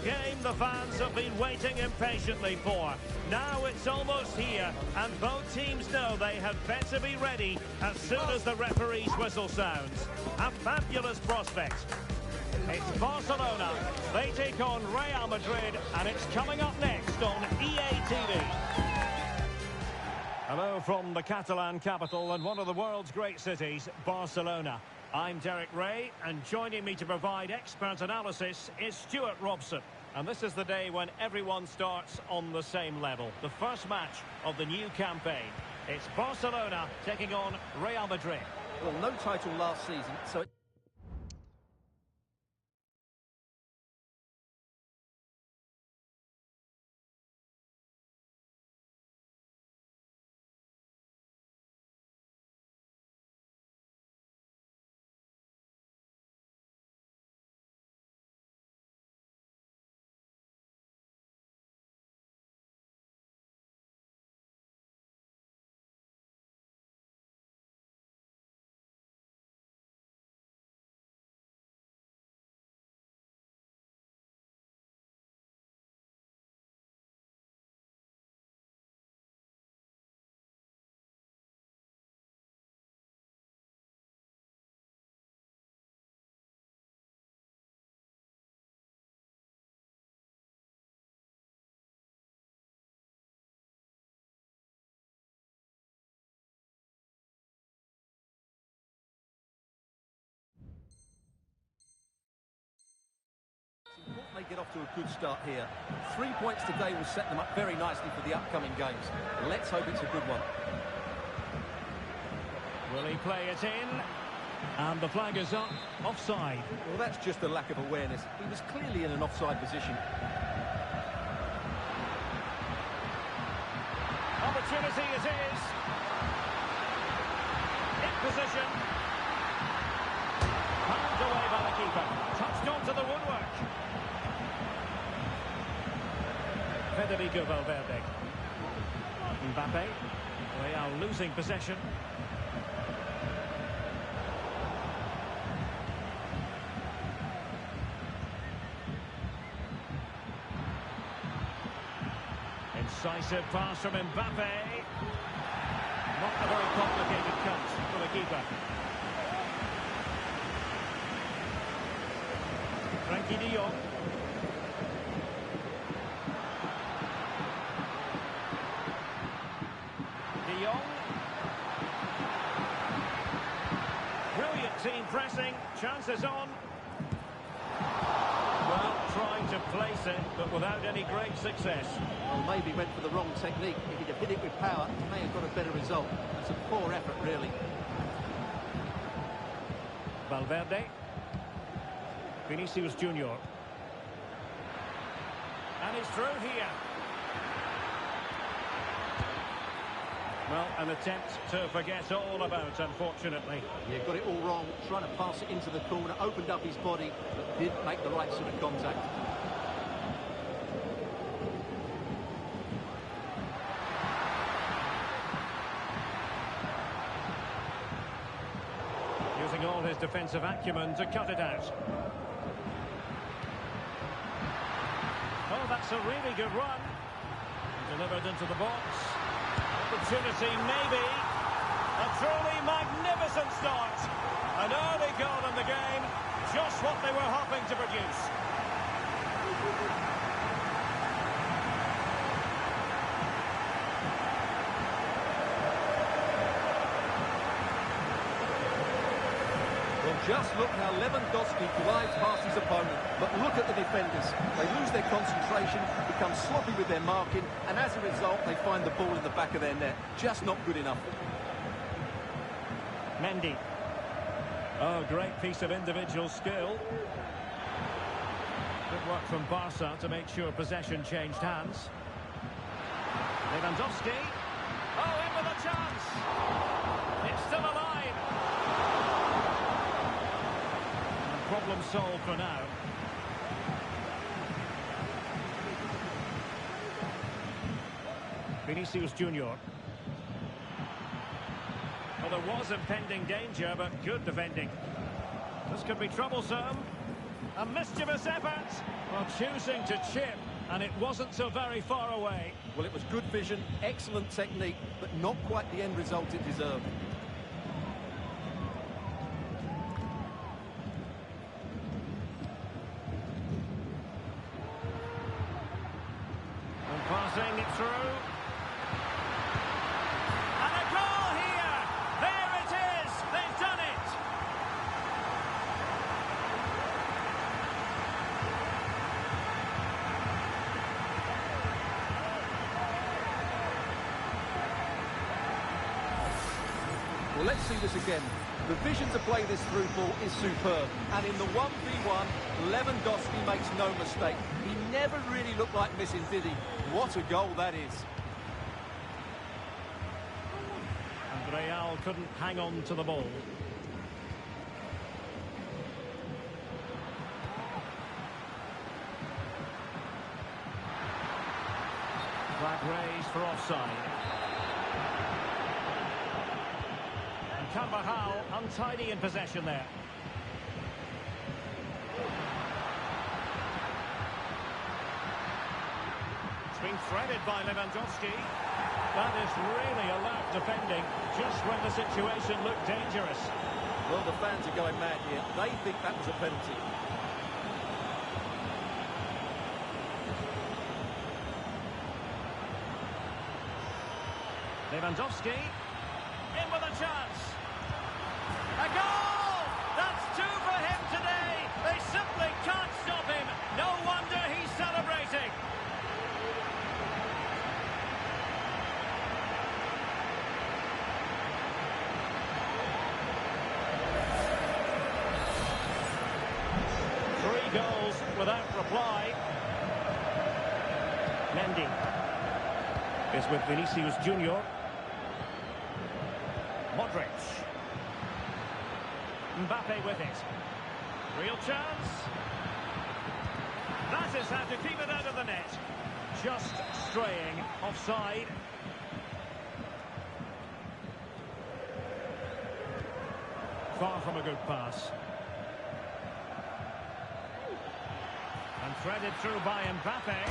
game the fans have been waiting impatiently for. Now it's almost here, and both teams know they had better be ready as soon as the referee's whistle sounds. A fabulous prospect. It's Barcelona. They take on Real Madrid, and it's coming up next on EA TV. Hello from the Catalan capital and one of the world's great cities, Barcelona. I'm Derek Ray, and joining me to provide expert analysis is Stuart Robson. And this is the day when everyone starts on the same level. The first match of the new campaign. It's Barcelona taking on Real Madrid. Well, no title last season, so it... They get off to a good start here. 3 points today will set them up very nicely for the upcoming games. Let's hope it's a good one. Will he play it in? And the flag is up. Offside. Well, that's just a lack of awareness. He was clearly in an offside position. Opportunity it is. In position. Pounded away by the keeper. Touched onto the woodwork. Federico Valverde. Mbappe. They are losing possession. Incisive pass from Mbappe. Not a very complicated cut for the keeper. Frankie de Jong. De Jong. Brilliant team pressing. Chances on. Well, trying to place it, but without any great success. Well, maybe went for the wrong technique. If he'd have hit it with power, he may have got a better result. That's a poor effort, really. Valverde. Vinicius Junior. And he's through here. Well, an attempt to forget all about, unfortunately. Yeah, got it all wrong. Trying to pass it into the corner, opened up his body, but didn't make the right sort of contact. Using all his defensive acumen to cut it out. Oh, that's a really good run. Delivered into the box. Opportunity, maybe. A truly magnificent start. An early goal in the game. Just what they were hoping to produce. Well, just look how Lewandowski glides past his opponent. But look at the defenders. They lose their concentration, become sloppy with their marking, and as a result, they find the ball in the back of their net. Just not good enough. Mendy. Oh, great piece of individual skill. Good work from Barca to make sure possession changed hands. Lewandowski. Oh, in with a chance. It's still alive. And problem solved for now. Vinicius Junior. Well, there was impending danger, but good defending. This could be troublesome. A mischievous effort. Well, choosing to chip, and it wasn't so very far away. Well, it was good vision, excellent technique, but not quite the end result it deserved. And passing it through. And a goal here! There it is! They've done it! Well, let's see this again. The vision to play this through ball is superb. And in the 1v1, Lewandowski makes no mistake. He never really looked like missing, did he? What a goal that is. And Real couldn't hang on to the ball. Flag raised for offside. Carvajal untidy in possession there. It's been threaded by Lewandowski. That is really alert defending just when the situation looked dangerous. Well, the fans are going mad here. They think that was a penalty. Lewandowski in with a chance. A goal! That's two for him today. They simply can't stop him. No wonder he's celebrating. Three goals without reply. Mendy is with Vinicius Junior. Modric. Mbappe with it. Real chance. That is how to keep it out of the net. Just straying offside. Far from a good pass. And threaded through by Mbappe.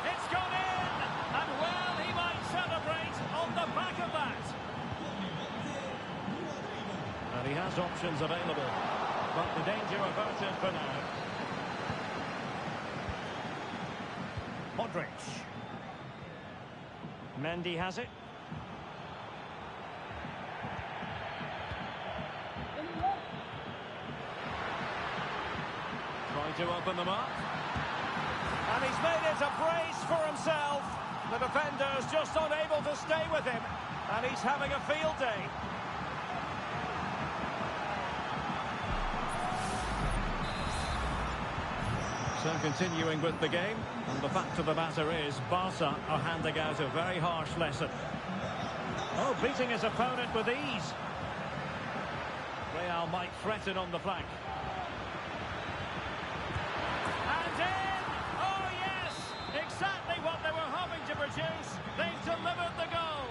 It's gone in! And well, he might celebrate on the back of that. And he has options available, but the danger averted for now. Modric. Mendy has it. Trying to open them up. And he's made it a brace for himself. The defender's just unable to stay with him. And he's having a field day. So continuing with the game, and the fact of the matter is Barca are handing out a very harsh lesson. Oh, beating his opponent with ease. Real might threaten on the flank. And in! Oh yes! Exactly what they were hoping to produce. They've delivered the goal.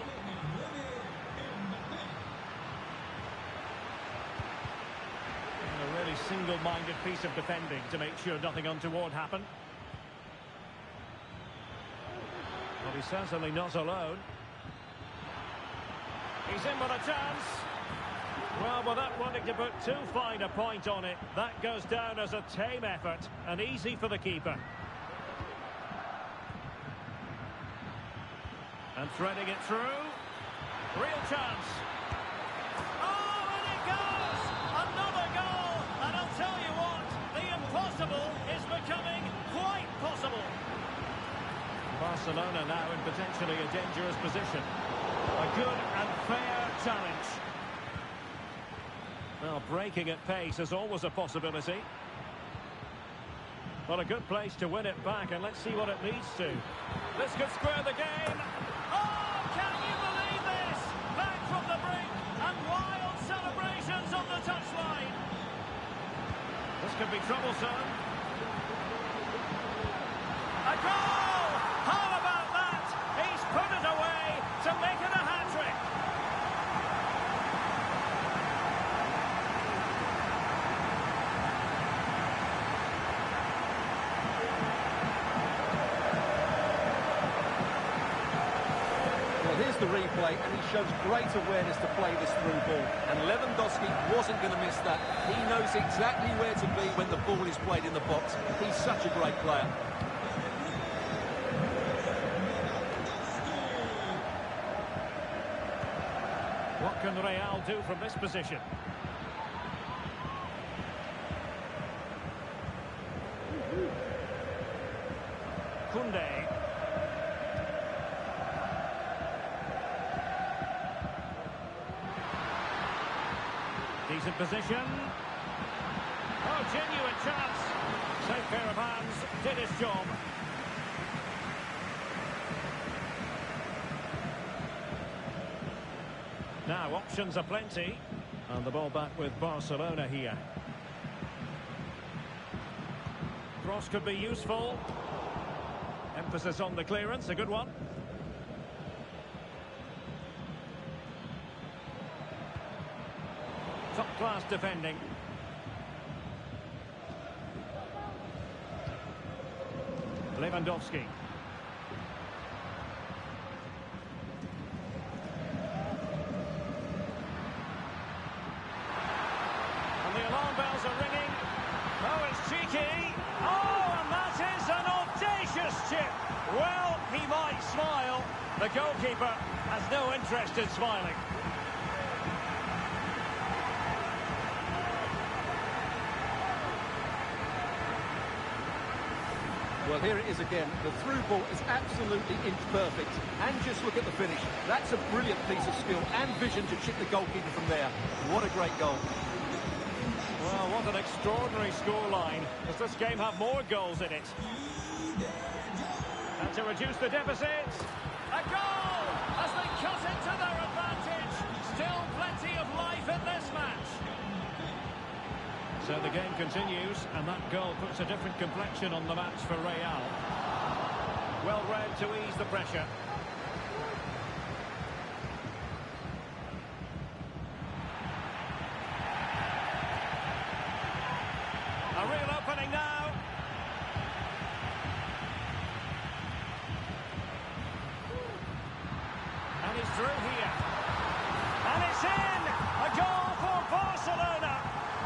A really single-minded piece of defending to make sure nothing untoward happened. Well, he's certainly not alone. He's in with a chance. Well, without wanting to put too fine a point on it, that goes down as a tame effort and easy for the keeper. And threading it through. Real chance. Oh, and it goes! Another goal! And I'll tell you what, the impossible is becoming quite possible. Barcelona now in potentially a dangerous position. A good and fair challenge. Well, breaking at pace is always a possibility. Well, a good place to win it back, and let's see what it leads to. This could square the game. Oh, can you believe this? Back from the brink, and wild celebrations on the touchline. This could be troublesome. A goal! How about that? He's put it away to make it a hat-trick. replay, and he shows great awareness to play this through ball. And Lewandowski wasn't going to miss that. He knows exactly where to be when the ball is played in the box. He's such a great player. What can Real do from this position? Koundé. Decent position. Oh, genuine chance. Safe pair of hands, did his job. Now, options are plenty. And the ball back with Barcelona here. Cross could be useful. Emphasis on the clearance, a good one. Top-class defending. Lewandowski. And the alarm bells are ringing. Oh, it's cheeky. Oh, and that is an audacious chip. Well, he might smile. The goalkeeper has no interest in smiling. Well, here it is again. The through ball is absolutely inch perfect. And just look at the finish. That's a brilliant piece of skill and vision to chip the goalkeeper from there. What a great goal. Well, what an extraordinary scoreline. Does this game have more goals in it? And to reduce the deficit, a goal as they cut into their advantage. Still plenty of life in this match. So the game continues, and that goal puts a different complexion on the match for Real. Well read to ease the pressure. A real opening now. And he's through here. And it's in! A goal for Barcelona.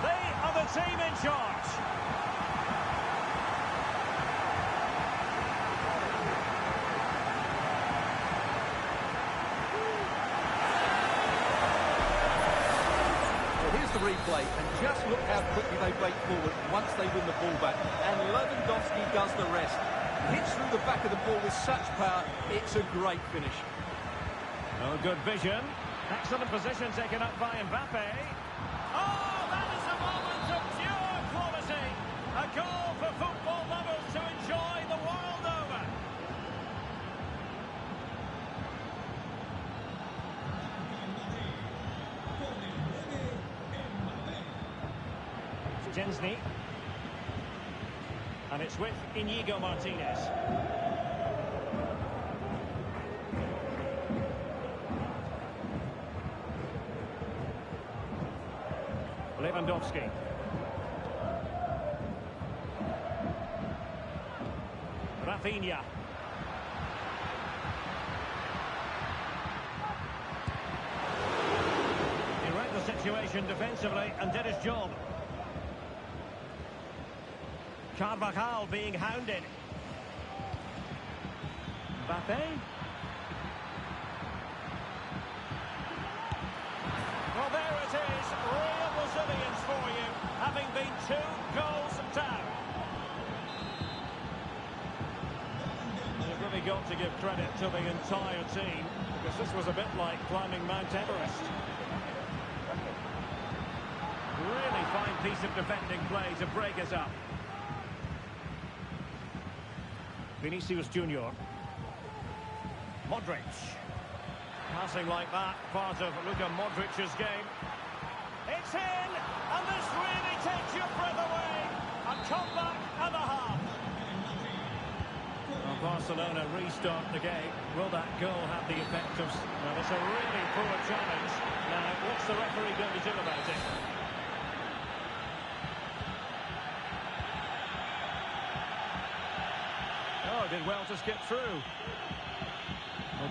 They are the team in charge. Well, here's the replay, and just look how quickly they break forward once they win the ball back. And Lewandowski does the rest. Hits through the back of the ball with such power. It's a great finish. Oh, good vision. Excellent position taken up by Mbappe. Oh, that is a moment of pure quality. A goal for football lovers to enjoy the world over. Szczęsny. And it's with Inigo Martinez. Lewandowski. Rafinha. He read the situation defensively and did his job. Carvajal being hounded. Mbappe. Well, there it is. Real resilience for you, having been 2 goals down. You've really got to give credit to the entire team, because this was a bit like climbing Mount Everest. Really fine piece of defending play to break us up. Vinicius Junior. Modric. Passing like that, part of Luka Modric's game. It's in, and this really takes your breath away. A comeback and a half. Well, Barcelona restart the game. Will that goal have the effect of... Well, it's a really poor challenge. Now, what's the referee going to do about it? Oh, did well to skip through. Well,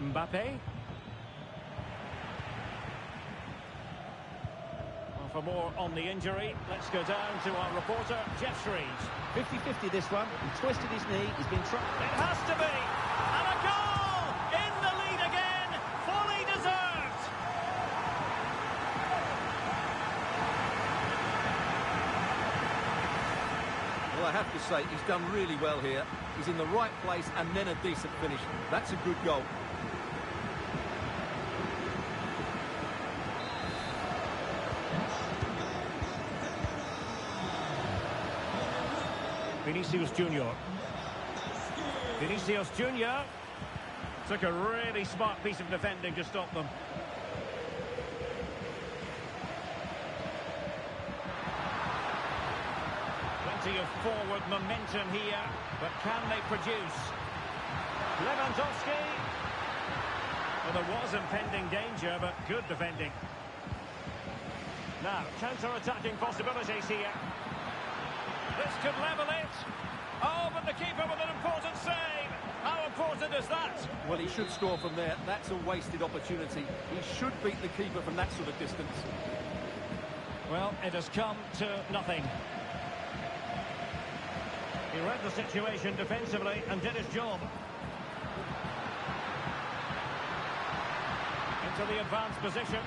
Mbappe. Well, for more on the injury, let's go down to our reporter, Jeff Shreves. 50-50 this one. He twisted his knee. He's been trying. It has to be. And a goal! In the lead again. Fully deserved. Well, I have to say, he's done really well here. He's in the right place and then a decent finish. That's a good goal. Vinicius Junior. Vinicius Junior took a really smart piece of defending to stop them. Plenty of forward momentum here, but can they produce? Lewandowski. Well, there was impending danger, but good defending. Now, counter-attacking possibilities here. This could level it. Oh, but the keeper with an important save. How important is that? Well, he should score from there. That's a wasted opportunity. He should beat the keeper from that sort of distance. Well, it has come to nothing. He read the situation defensively and did his job. Into the advanced position.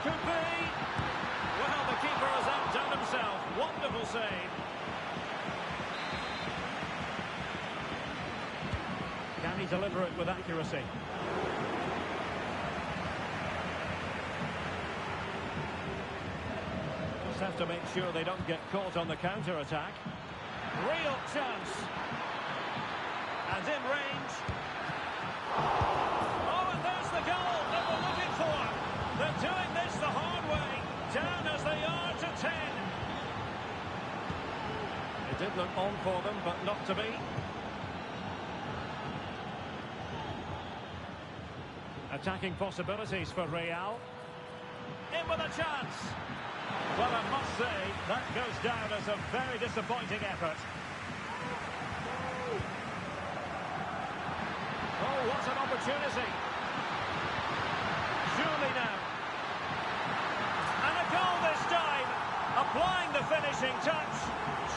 Could be. Well, the keeper has outdone himself. Wonderful save. Can he deliver it with accuracy? Just have to make sure they don't get caught on the counter-attack. Real chance. And in range. Oh, and there's the goal that we're looking for. They're doing this the hard way. Down as they are to 10. It did look on for them, but not to be. Attacking possibilities for Real. In with a chance. Well, I must say, that goes down as a very disappointing effort. Oh, what an opportunity. Surely now. And a goal this time. Applying the finishing touch.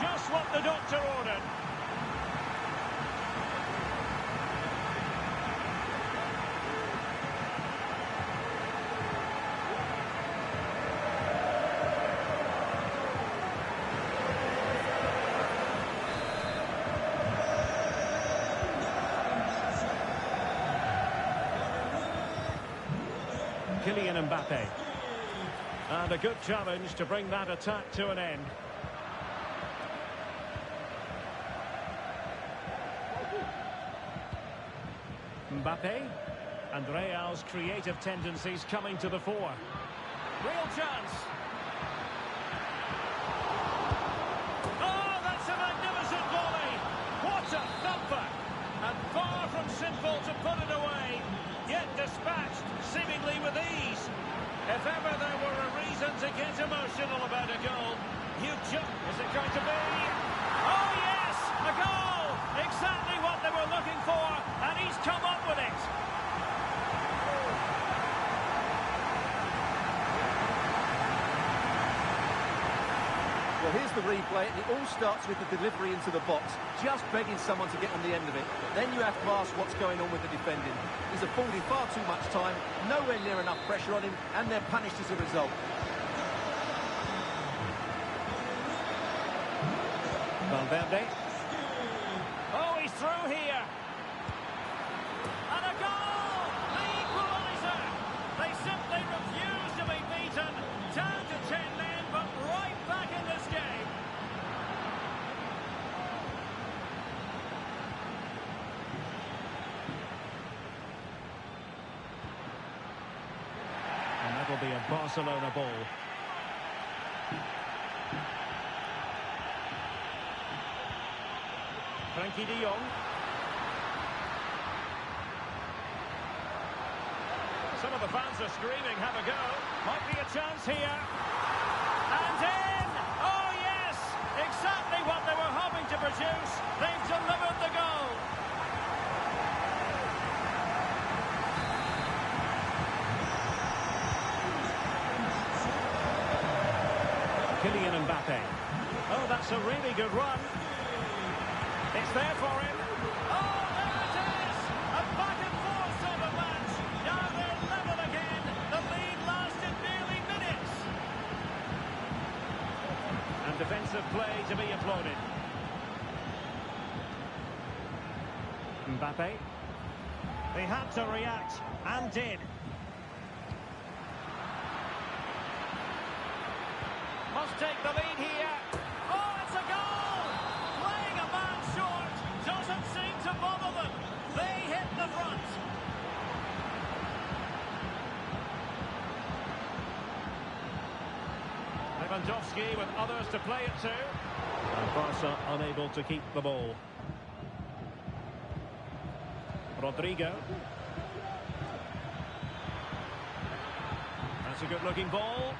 Just what the doctor ordered. Kylian Mbappe. And a good challenge to bring that attack to an end. Mbappe. And Real's creative tendencies coming to the fore. Real chance. Oh, that's a magnificent volley. What a thumper. And far from simple to put it away. Yet dispatched, seemingly with ease. If ever there were a reason to get emotional about a goal, is it going to be? Oh yes, a goal! Exactly what they were looking for, and he's come up with it. Well, here's the replay. It all starts with the delivery into the box, just begging someone to get on the end of it. Then you have to ask what's going on with the defending. He's afforded far too much time, nowhere near enough pressure on him, and they're punished as a result. Valverde. Oh, he's through here. And a goal! The equaliser! They simply refuse to be beaten. Down to 10 men, but right back in this game. And that'll be a Barcelona ball. Frankie de Jong. Some of the fans are screaming, have a go. Might be a chance here. And in! Oh, yes! Exactly what they were hoping to produce. They've delivered the goal. Kylian Mbappe. Oh, that's a really good run. It's there for him. Oh, there it is! A back and forth sort of match. Now they're level again. The lead lasted nearly minutes. And defensive play to be applauded. Mbappe. He had to react, and did. Must take the lead here. Oh, it's a goal! Playing a man short doesn't seem to bother them. They hit the front. Lewandowski with others to play it to. And Barca unable to keep the ball. Rodrigo. That's a good-looking ball.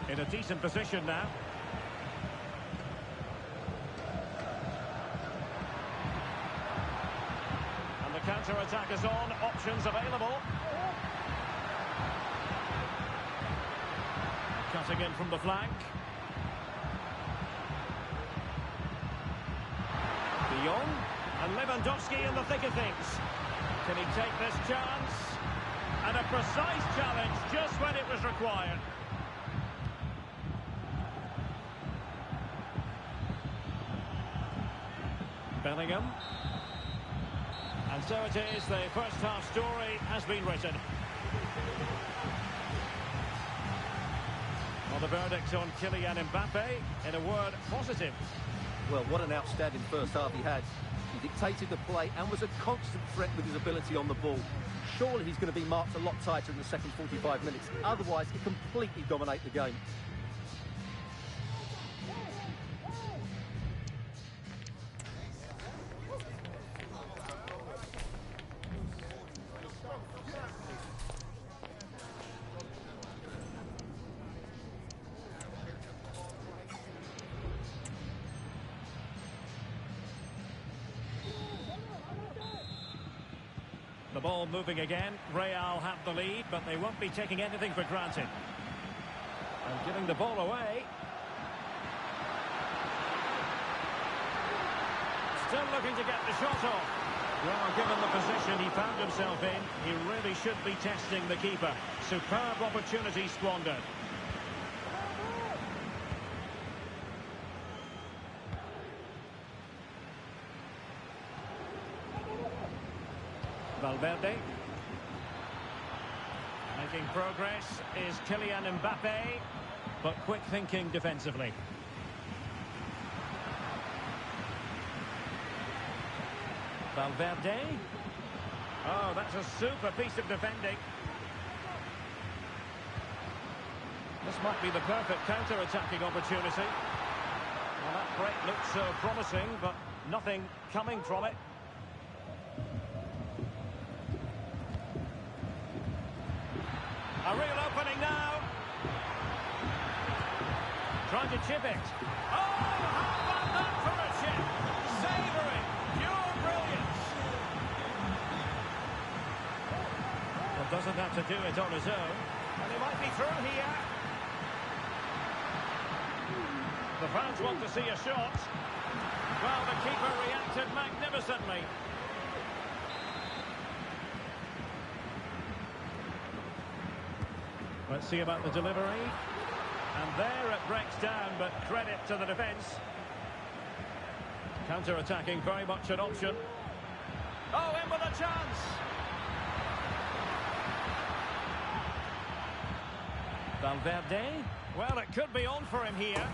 In a decent position now. And the counter-attack is on. Options available. Cutting in from the flank. And Lewandowski in the thick of things. Can he take this chance? And a precise challenge just when it was required. Bellingham. And so it is, the first half story has been written. Well, the verdict on Kylian Mbappe, in a word, positive. Well, what an outstanding first half he had. He dictated the play and was a constant threat with his ability on the ball. Surely he's going to be marked a lot tighter in the second 45 minutes. Otherwise, he completely dominate the game. The ball moving again. Real have the lead, but they won't be taking anything for granted. And giving the ball away. Still looking to get the shot off. Well, given the position he found himself in, he really should be testing the keeper. Superb opportunity squandered. Valverde. Making progress is Kylian Mbappe, but quick thinking defensively. Valverde. Oh, that's a super piece of defending. This might be the perfect counter-attacking opportunity. Well, that break looked so promising, but nothing coming from it. A real opening now. Trying to chip it. Oh, how about that for a chip? Savouring, pure brilliance. Well, doesn't have to do it on his own. And he might be through here. The fans want to see a shot. Well, the keeper reacted magnificently. Let's see about the delivery. And there it breaks down, but credit to the defence. Counter-attacking, very much an option. Oh, in with a chance. Valverde. Well, it could be on for him here.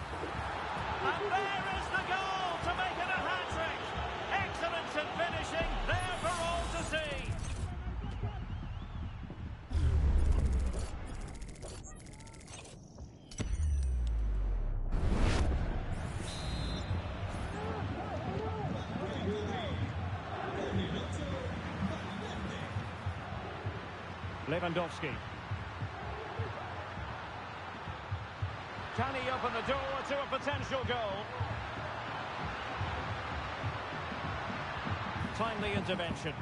And there is the goal to make it a hat-trick. Excellence in finishing, there for all to see. Lewandowski. Can he open the door to a potential goal? Timely intervention.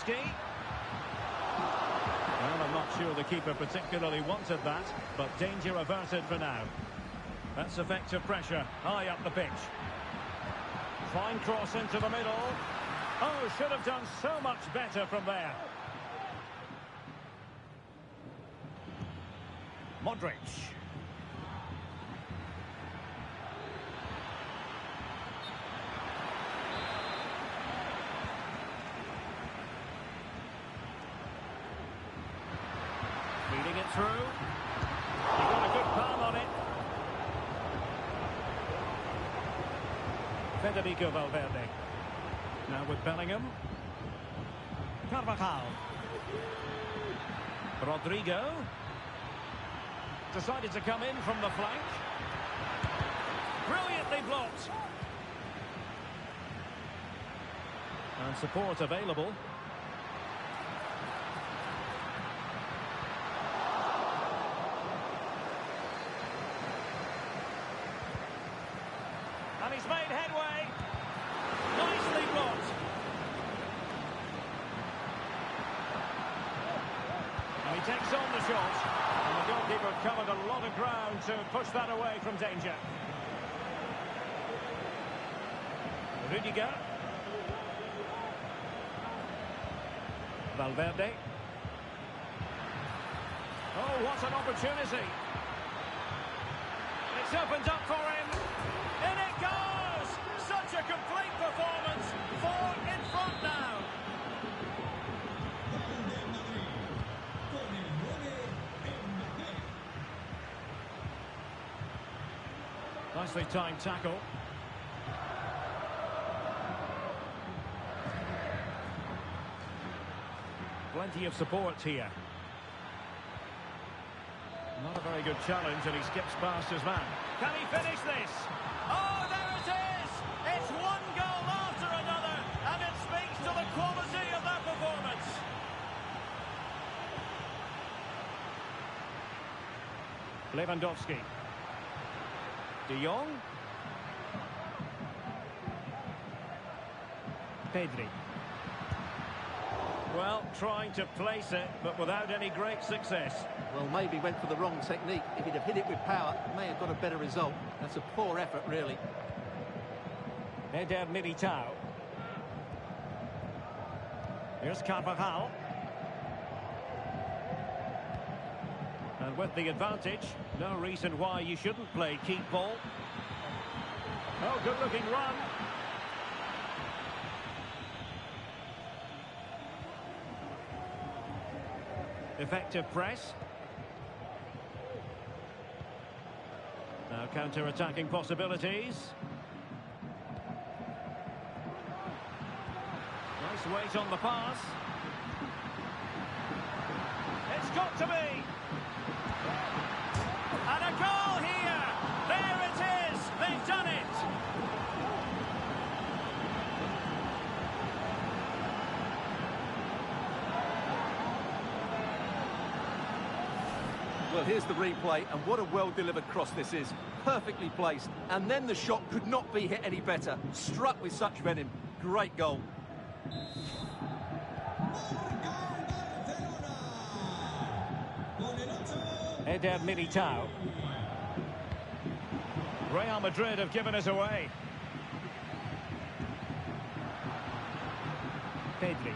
Lewandowski. Well, I'm not sure the keeper particularly wanted that, but danger averted for now. That's effective pressure, high up the pitch. Fine cross into the middle. Oh, should have done so much better from there. Modric. Feeding it through. He got a good palm on it. Federico Valverde. Now with Bellingham. Carvajal. Rodrigo. Decided to come in from the flank. Brilliantly blocked. And support available. And he's made headway. Nicely blocked. And he takes on the shot. And the goalkeeper covered a lot of ground to push that away from danger. Rudiger. Valverde. Oh, what an opportunity. It's opened up for him. In it goes! Such a complete performance. 4 in front now. Nicely timed tackle. Plenty of support here. Not a very good challenge, and he skips past his man. Can he finish this? Oh, there it is! It's one goal after another, and it speaks to the quality of that performance. Lewandowski. De Jong. Pedri. Well, trying to place it, but without any great success. Well, maybe went for the wrong technique. If he'd have hit it with power, may have got a better result. That's a poor effort, really. Eder Militao. Here's Carvajal. And with the advantage, no reason why you shouldn't play keep ball. Oh, good-looking run. Effective press. Now counter-attacking possibilities. Nice weight on the pass. It's got to be. And a goal here. There it is. They've done it. Well, here's the replay, and what a well-delivered cross this is. Perfectly placed, and then the shot could not be hit any better. Struck with such venom. Great goal. Eder Militao. Real Madrid have given us away. Pedri.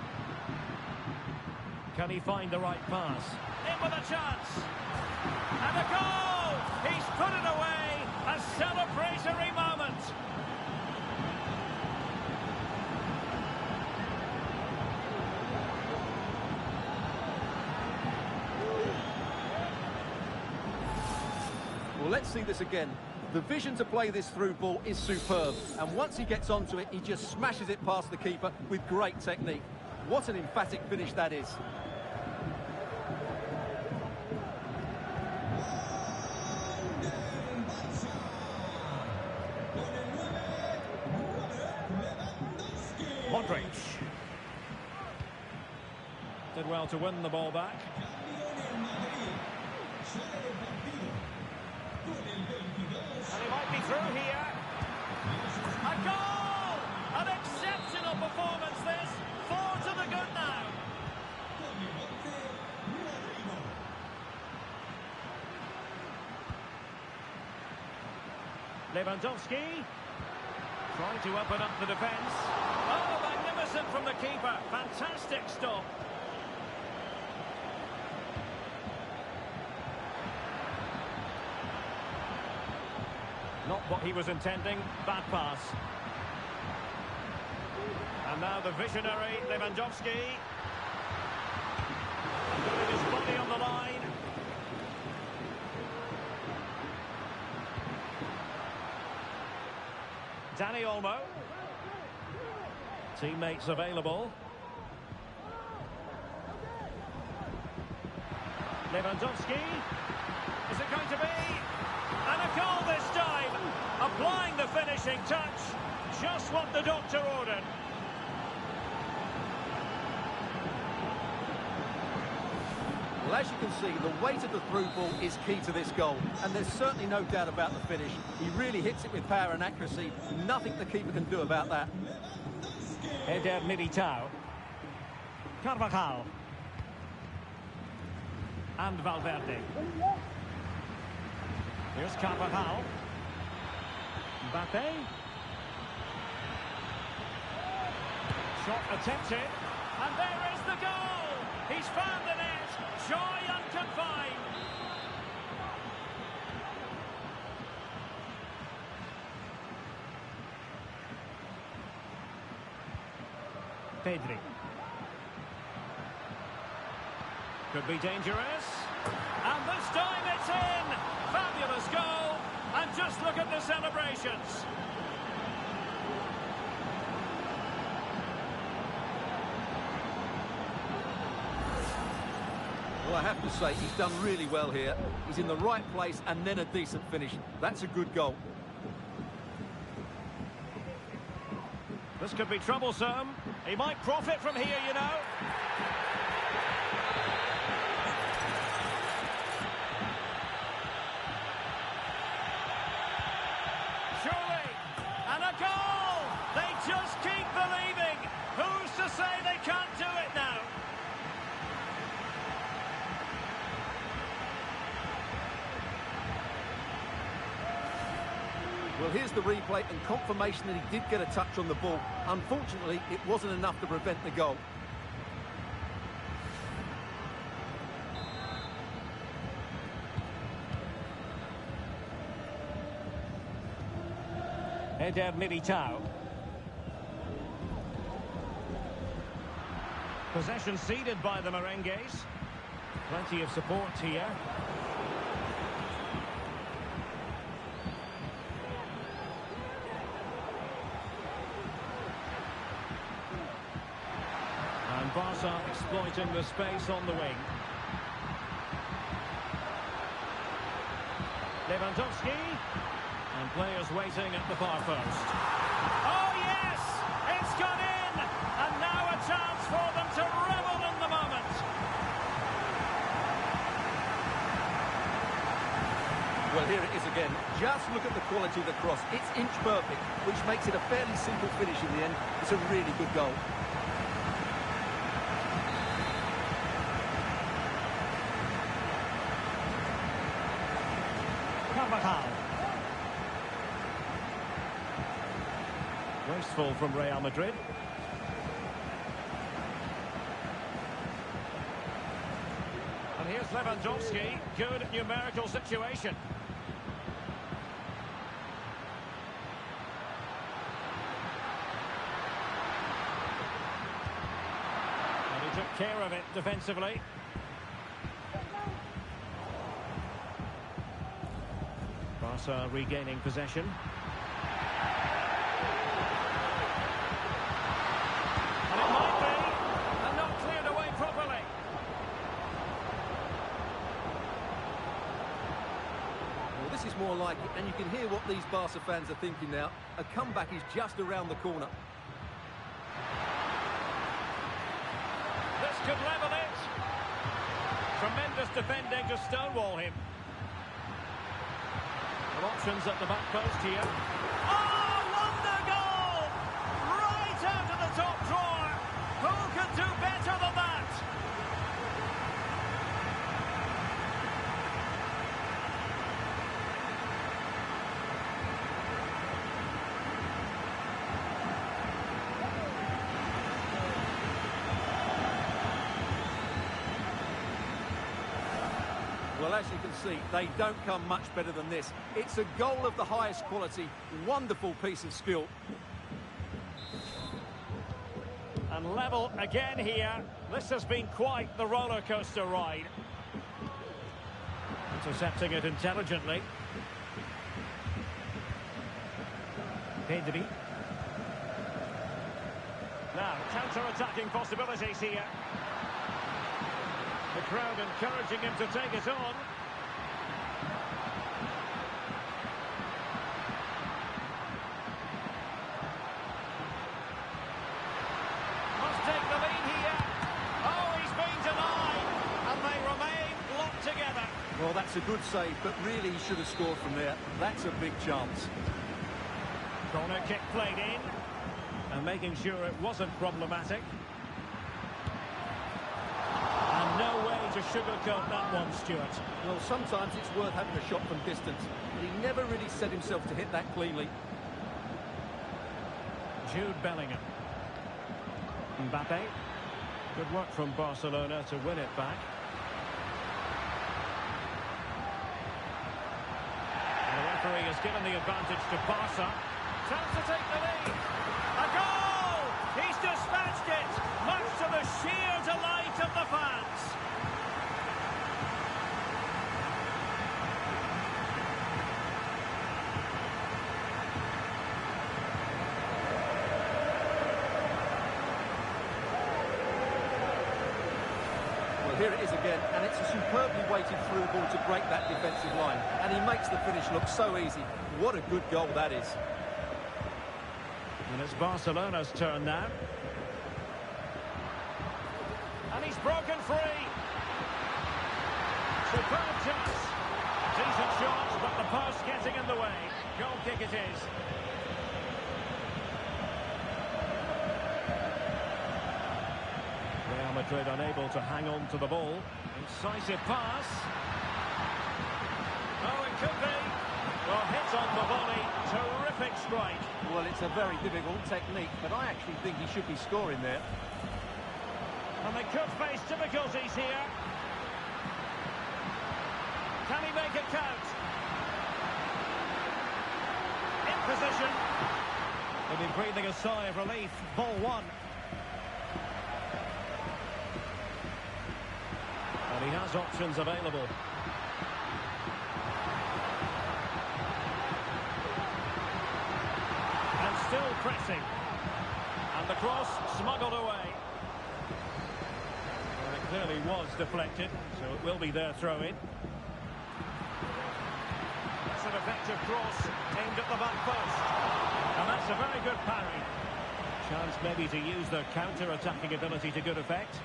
Can he find the right pass? In with a chance. And a goal! He's put it away. A celebratory moment. Well, let's see this again. The vision to play this through ball is superb, and once he gets onto it, he just smashes it past the keeper with great technique. What an emphatic finish that is. Modric. Did well to win the ball back. And he might be through here. A goal! An exceptional performance this. 4 to the good now. Lewandowski. Trying to open up the defence. Oh, magnificent from the keeper. Fantastic stop. Not what he was intending. Bad pass. And now the visionary Lewandowski. With his body on the line. Dani Olmo. Teammates available. Lewandowski. Is it going to be? And a goal this time. Applying the finishing touch. Just what the doctor ordered. Well, as you can see, the weight of the through ball is key to this goal. And there's certainly no doubt about the finish. He really hits it with power and accuracy. Nothing the keeper can do about that. Eder Militao. Carvajal. And Valverde. Here's Carvajal. Mbappe. Shot attempted. And there is the goal! He's found the net. Joy unconfined. Pedri. Could be dangerous. And this time it's in! Fabulous goal! And just look at the celebrations. Well, I have to say, he's done really well here. He's in the right place and then a decent finish. That's a good goal. This could be troublesome. He might profit from here, you know. Surely. And a goal! They just keep believing. Who's to say they can't do it now? Well, here's the replay and confirmation that he did get a touch on the ball. Unfortunately, it wasn't enough to prevent the goal. Eder Militao. Possession ceded by the Merengues. Plenty of support here. And Barca exploiting the space on the wing. Lewandowski. And players waiting at the far post. Oh, yes! It's gone in! And now a chance for them to revel in the moment. Well, here it is again. Just look at the quality of the cross. It's inch perfect, which makes it a fairly simple finish in the end. It's a really good goal. Carvajal. Wasteful from Real Madrid. And here's Lewandowski. Good numerical situation. And he took care of it defensively. Barca regaining possession. And it might be, and not cleared away properly. Well, this is more like it, and you can hear what these Barca fans are thinking now. A comeback is just around the corner. This could level it. Tremendous defending to stonewall him. Options at the back post here. Oh, wonder goal! Right out of the top drawer. Who could do better than that? as you can see, they don't come much better than this. It's a goal of the highest quality. Wonderful piece of skill. And level again here. This has been quite the roller coaster ride. Intercepting it intelligently. Pedri. Now, counter-attacking possibilities here. The crowd encouraging him to take it on. Must take the lead here. Oh, he's been denied. And they remain locked together. Well, that's a good save, but really he should have scored from there. That's a big chance. Corner kick played in. And making sure it wasn't problematic. And no way to sugarcoat that one, Stuart. Well, sometimes it's worth having a shot from distance, but he never really set himself to hit that cleanly. Jude Bellingham. Mbappe. Good work from Barcelona to win it back. And the referee has given the advantage to Barca. Chance to take the lead. A goal! He's dispatched it, much to the sheer delight of the fans. Well, here it is again, and it's a superbly weighted through ball to break that defensive line. And he makes the finish look so easy. What a good goal that is. And it's Barcelona's turn now. And he's broken free. Superb chance. Decent shot, but the post getting in the way. Goal kick it is. Real Madrid unable to hang on to the ball. Incisive pass. Oh, it could be. Well, hit on the volley. Terrific strike. Well, it's a very difficult technique, but I actually think he should be scoring there. And they could face difficulties here. Can he make it count? In position. They'll be breathing a sigh of relief. Ball one. And he has options available. And still pressing. And the cross smuggled away. Well, it clearly was deflected, so it will be their throw-in. That's an effective cross aimed at the back post. And that's a very good parry. Chance maybe to use their counter-attacking ability to good effect.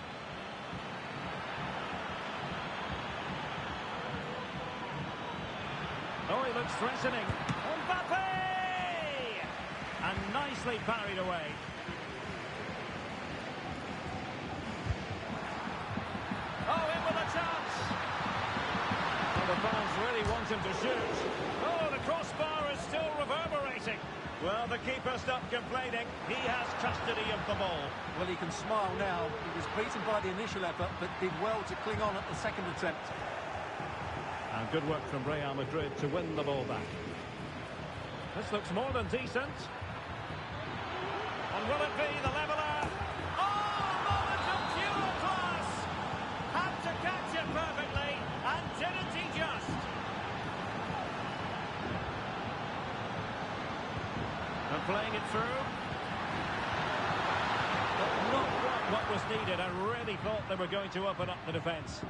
Oh, he looks threatening. Mbappe! And nicely parried away. Oh, in with a chance. Well, the fans really want him to shoot. Oh, the crossbar is still reverberating. Well, the keeper stopped complaining. He has custody of the ball. Well, he can smile now. He was beaten by the initial effort, but did well to cling on at the second attempt. And good work from Real Madrid to win the ball back. This looks more than decent. And will it be the leveller? Oh, moment of pure class! Had to catch it perfectly, and didn't he just? And playing it through. But not quite what was needed. I really thought they were going to open up the defence.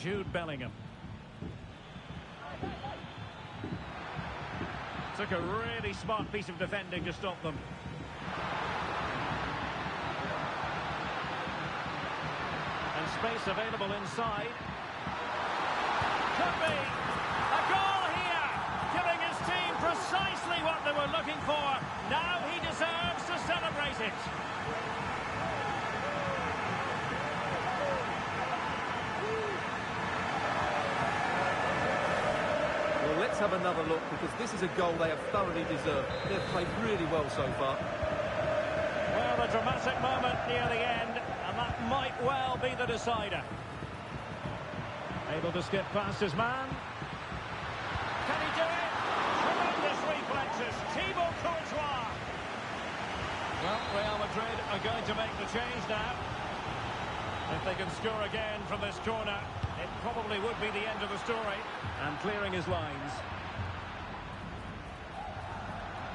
Jude Bellingham. Took a really smart piece of defending to stop them. And space available inside. Could be a goal here, giving his team precisely what they were looking for. Now he deserves to celebrate it. Let's have another look, because this is a goal they have thoroughly deserved. They've played really well so far. Well, a dramatic moment near the end, and that might well be the decider. Able to skip past his man. Can he do it? Tremendous reflexes. Thibaut Courtois. Well, Real Madrid are going to make the change now. If they can score again from this corner, it probably would be the end of the story. And clearing his lines.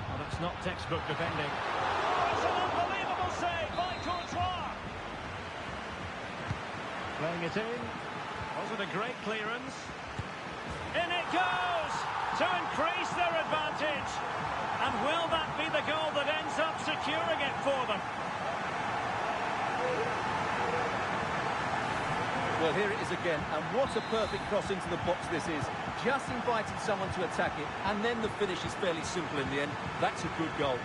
Well, that's not textbook defending. Oh, it's an unbelievable save by Courtois. Playing it in. Was it a great clearance? In it goes to increase their advantage. And will that be the goal that ends up securing it for them? Well, here it is again, and what a perfect cross into the box this is. Just inviting someone to attack it, and then the finish is fairly simple in the end. That's a good goal.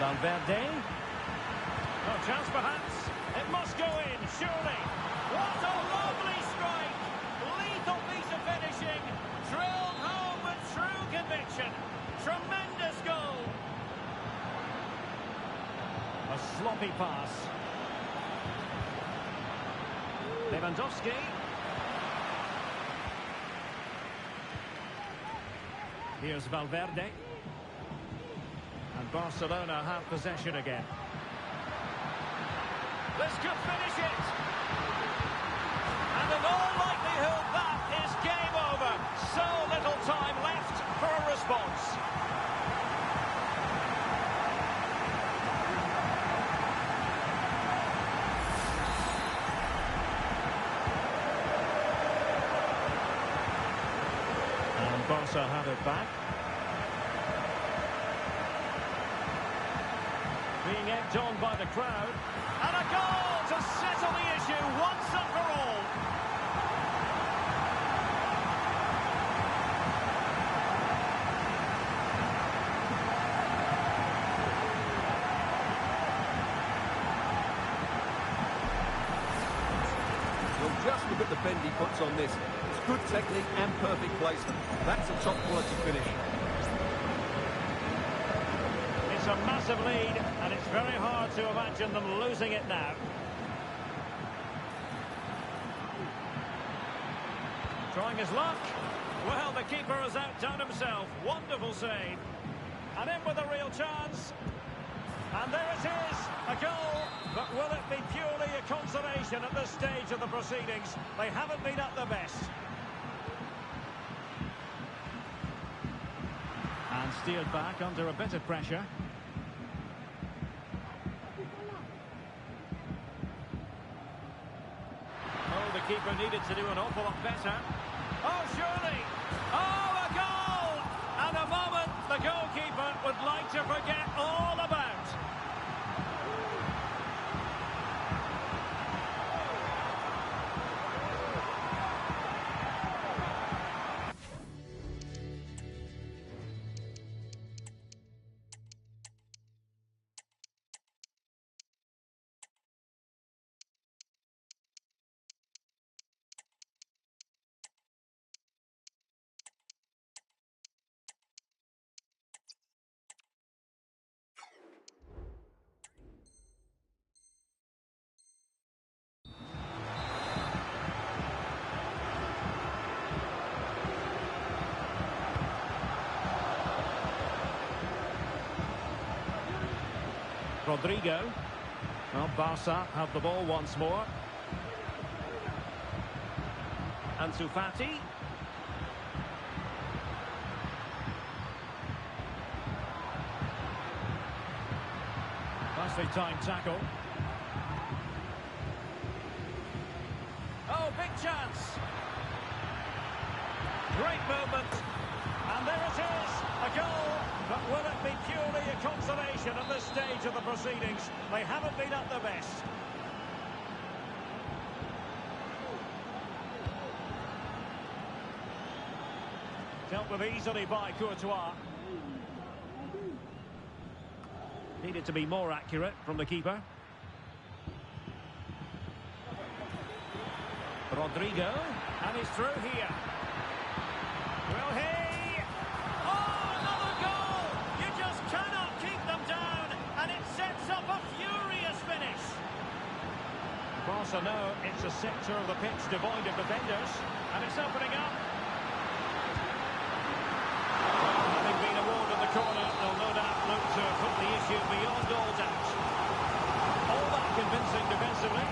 Valverde. No chance perhaps. It must go in, surely. What a lovely strike. Lethal piece of finishing. Drilled home with true conviction. Tremendous goal. A sloppy pass. Lewandowski. Here's Valverde. And Barcelona have possession again. This could finish it. And in all likelihood, that is game over. So little time left for a response. And Barca have it back. Being egged on by the crowd. And a goal to settle the issue once and for all. Well, just look at the bend he puts on this. It's good technique and perfect placement. That's a top quality finish. It's a massive lead, and it's very hard to imagine them losing it now. Trying his luck. Well, the keeper has outdone himself. Wonderful save. And in with a real chance. And there it is, a goal. But will it be purely a consolation at this stage of the proceedings? They haven't been at their best. And steered back under a bit of pressure. Oh, the keeper needed to do an awful lot better. Oh, surely! Oh, a goal! And a moment the goalkeeper would like to forget all about. Rodrigo. Well, Barca have the ball once more. Ansu Fati. Nicely timed tackle. Oh, big chance. Great movement. And there it is, a goal. But will it be purely a consolation at this stage of the proceedings? They haven't been at their best. Dealt with easily by Courtois. Needed to be more accurate from the keeper. Rodrigo, and he's through here. Will he? Oh, another goal! You just cannot keep them down, and it sets up a furious finish. Barca know it's a sector of the pitch devoid of defenders, and it's opening up. Well, having been awarded the corner, they'll no doubt look to put the issue beyond all doubt. All that convincing defensively.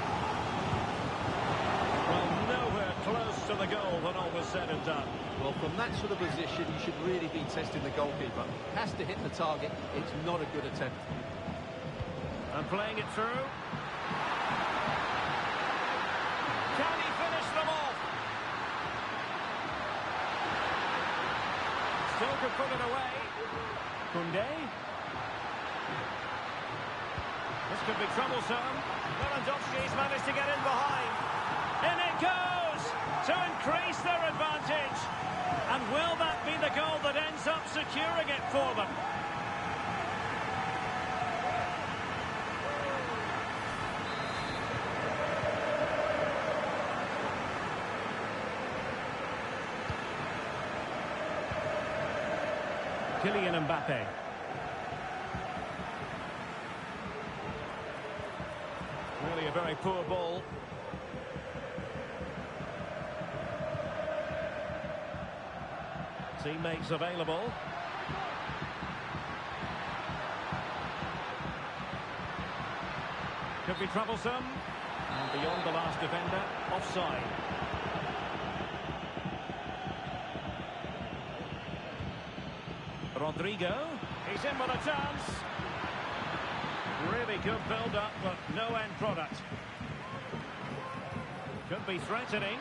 Well, nowhere close to the goal when all was said and done. Well, from that sort of position, you should really be testing the goalkeeper. Has to hit the target. It's not a good attempt. And playing it through. Can he finish them off? Still could put it away. Koundé. This could be troublesome. Lewandowski's managed to get in behind. In it goes to increase their advantage. And will that be the goal that ends up securing it for them? Kylian Mbappe. Really a very poor ball. Teammates available. Could be troublesome. And beyond the last defender, offside. Rodrigo, he's in with a chance. Really good build-up, but no end product. Could be threatening.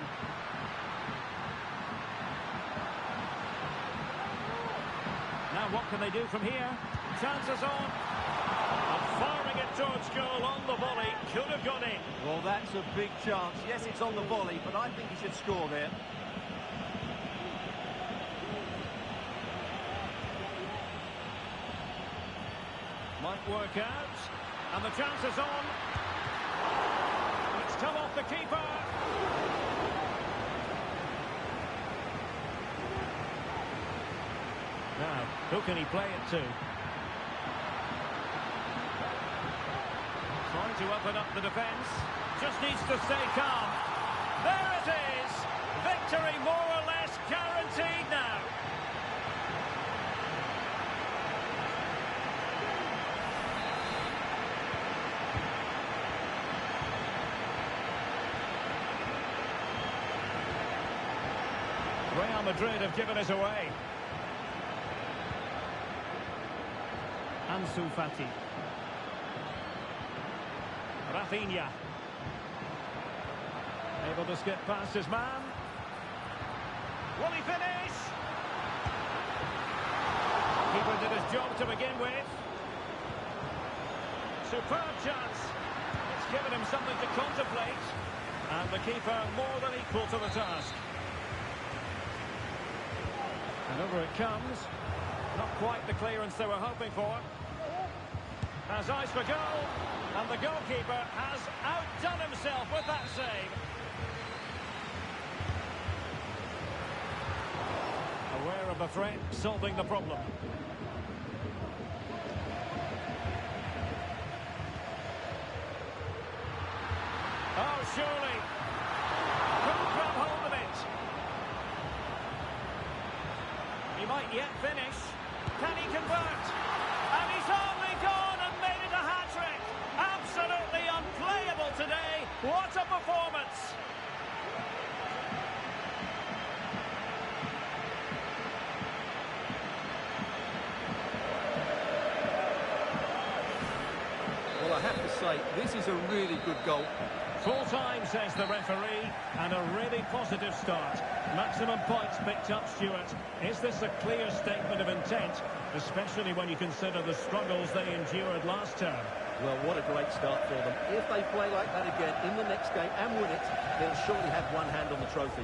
Now what can they do from here? Chances on. And firing it towards goal on the volley. Could have gone in. Well, that's a big chance. Yes, it's on the volley, but I think he should score there. Might work out. And the chance is on. It's come off the keeper. Now, who can he play it to? Trying to open up the defence. Just needs to stay calm. There it is. Victory more or less guaranteed now. Real Madrid have given us away. Ansu Fati. Rafinha. Able to skip past his man. Will he finish? Keeper did his job to begin with. Superb chance. It's given him something to contemplate. And the keeper more than equal to the task. And over it comes. Not quite the clearance they were hoping for. Has eyes for goal. And the goalkeeper has outdone himself with that save. Aware of the threat, solving the problem. Oh, surely. Couldn't grab hold of it. He might yet finish. Can he convert? And he's only gone and made it a hat-trick. Absolutely unplayable today. What a performance. Well, I have to say, this is a really good goal. Full time, says the referee, and a really positive start. Maximum points picked up, Stuart. Is this a clear statement of intent, especially when you consider the struggles they endured last term? Well, what a great start for them. If they play like that again in the next game and win it, they'll surely have one hand on the trophy.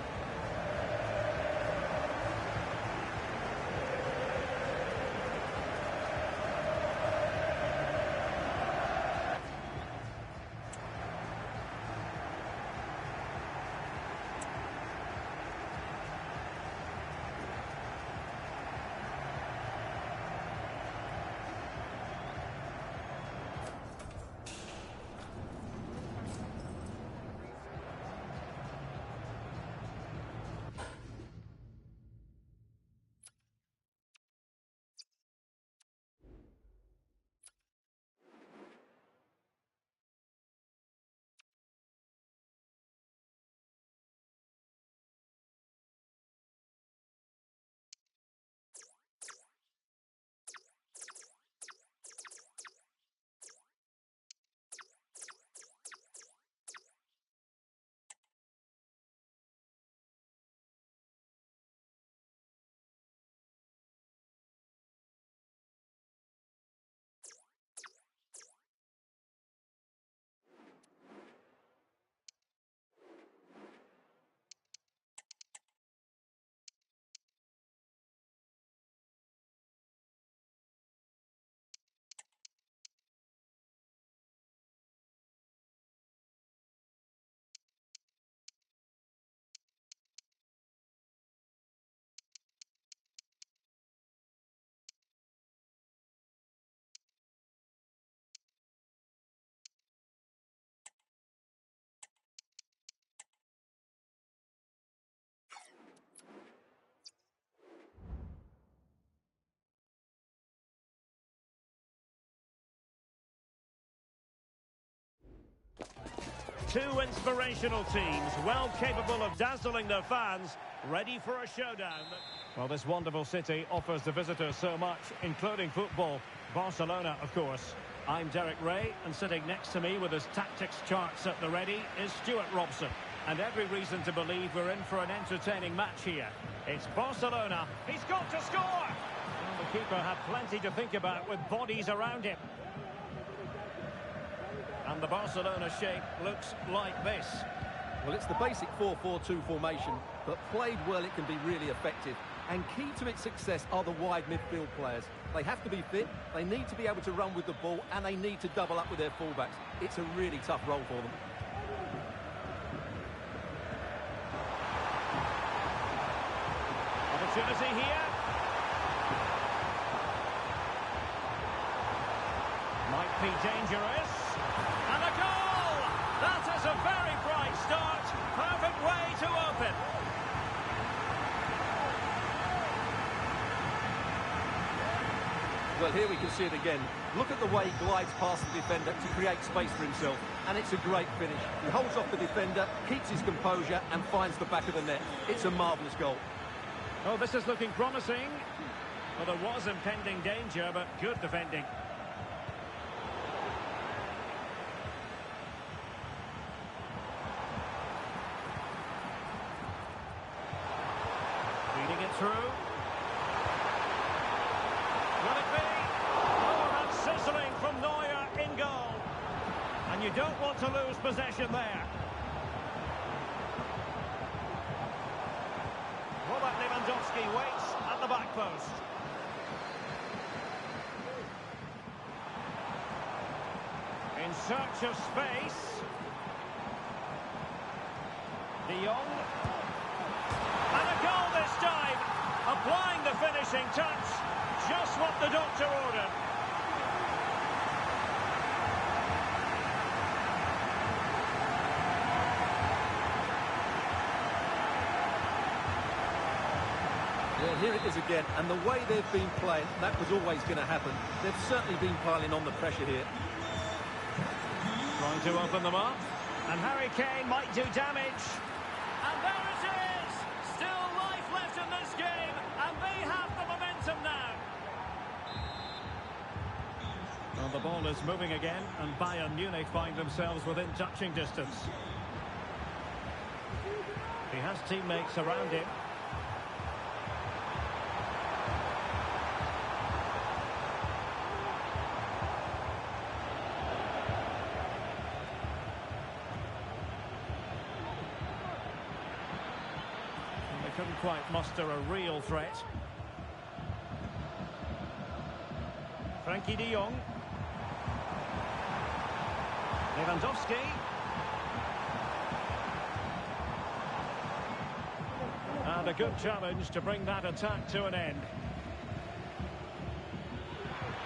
two inspirational teams, well capable of dazzling their fans, ready for a showdown. Well, this wonderful city offers the visitors so much, including football. Barcelona, of course. I'm Derek Ray, and sitting next to me with his tactics charts at the ready is Stuart Robson. And every reason to believe we're in for an entertaining match here. It's Barcelona. He's got to score! Well, the keeper had plenty to think about with bodies around him. And the Barcelona shape looks like this. Well, it's the basic 4-4-2 formation, but played well it can be really effective. And key to its success are the wide midfield players. They have to be fit, they need to be able to run with the ball, and they need to double up with their fullbacks. It's a really tough role for them. Opportunity here. Might be dangerous. And a goal! That is a very bright start. Perfect way to open. Well, here we can see it again. Look at the way he glides past the defender to create space for himself. And it's a great finish. He holds off the defender, keeps his composure, and finds the back of the net. It's a marvellous goal. Oh, this is looking promising. Well, there was impending danger, but good defending. Feeding it through. Will it be? Oh, and sizzling from Neuer in goal. And you don't want to lose possession there. Robert Lewandowski waits at the back post. In search of space. De Jong. And a goal this time. Applying the finishing touch. Just what the doctor ordered. Yeah, here it is again, and the way they've been playing, that was always going to happen. They've certainly been piling on the pressure here. Trying to open them up, and Harry Kane might do damage. And there it is! Still life left in this game, and they have the momentum now. Well, the ball is moving again, and Bayern Munich find themselves within touching distance. He has teammates around him. They couldn't quite muster a real threat. Frankie de Jong. Lewandowski. And a good challenge to bring that attack to an end.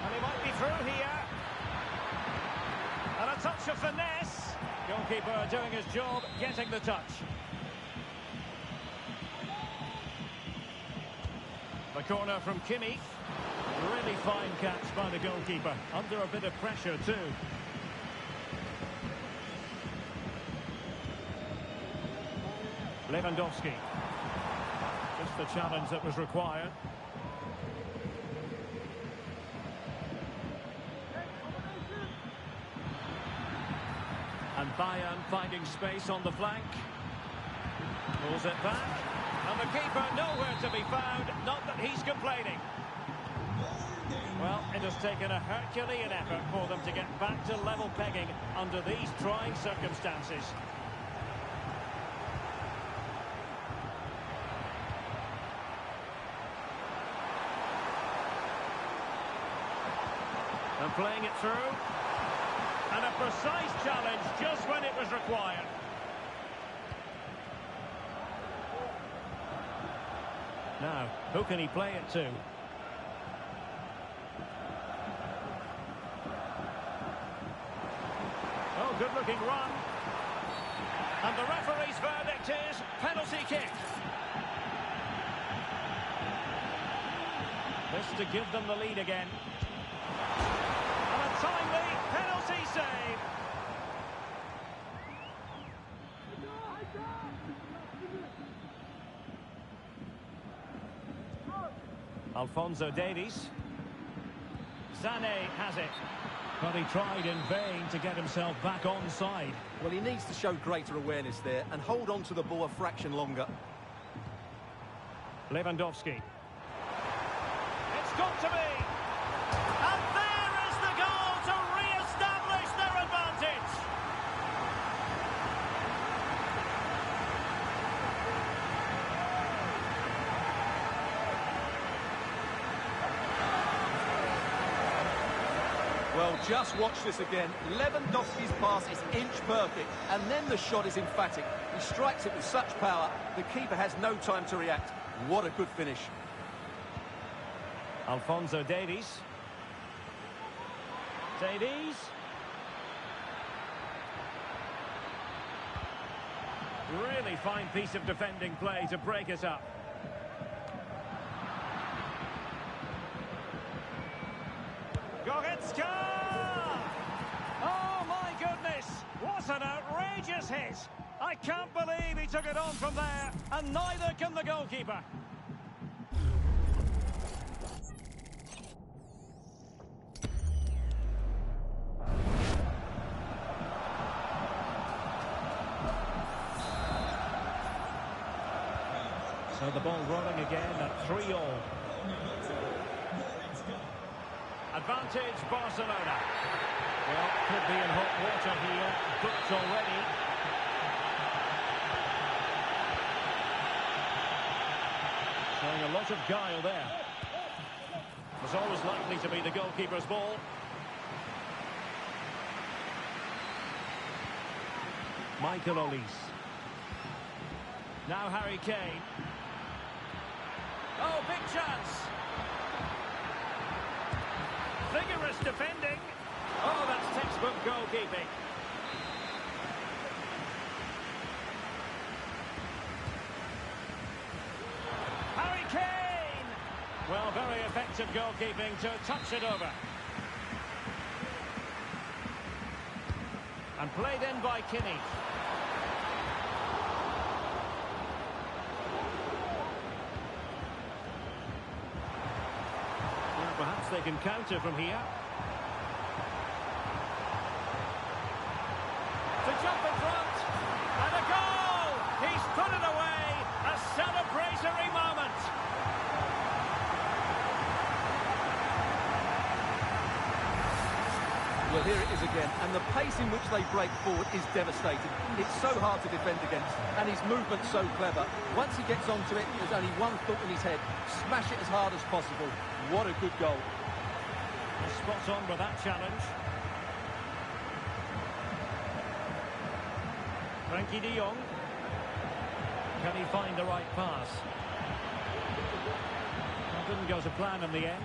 And he might be through here. And a touch of finesse. Goalkeeper doing his job, getting the touch. The corner from Kimmich. Really fine catch by the goalkeeper. Under a bit of pressure too. Lewandowski. Just the challenge that was required. And Bayern finding space on the flank. Pulls it back. And the keeper nowhere to be found. Not that he's complaining. Well, it has taken a Herculean effort for them to get back to level pegging under these trying circumstances. And playing it through. And a precise challenge just when it was required. Now, who can he play it to? Oh, good-looking run. And the referee's verdict is penalty kick. This to give them the lead again. And a timely penalty save. Alphonso Davies. Sané has it. But he tried in vain to get himself back onside. Well, he needs to show greater awareness there and hold on to the ball a fraction longer. Lewandowski. It's got to be. And there is the goal to re-establish their advantage. Well, just watch this again. Lewandowski's pass is inch perfect, and then the shot is emphatic. He strikes it with such power, the keeper has no time to react. What a good finish. Alphonso Davies. Davies. Really fine piece of defending play to break us up. Goretzka! Oh, my goodness! What an outrageous hit! I can't believe he took it on from there, and neither can the goalkeeper. So the ball rolling again at 3-all. Advantage Barcelona. Well, could be in hot water here. Booked already. Showing a lot of guile there. Was always likely to be the goalkeeper's ball. Michael Olise. Now Harry Kane. Oh, big chance. Vigorous defending. Oh, that's textbook goalkeeping. Harry Kane! Well, very effective goalkeeping to touch it over. And played in by Kimmich. Perhaps they can counter from here. To jump in front. And a goal! He's put it away. A celebratory moment. Well, here it is again. And the pace in which they break forward is devastating. It's so hard to defend against. And his movement's so clever. Once he gets onto it, there's only one thought in his head. Smash it as hard as possible. What a good goal. Spot on with that challenge. Frankie de Jong. Can he find the right pass? Well, didn't go to plan in the end.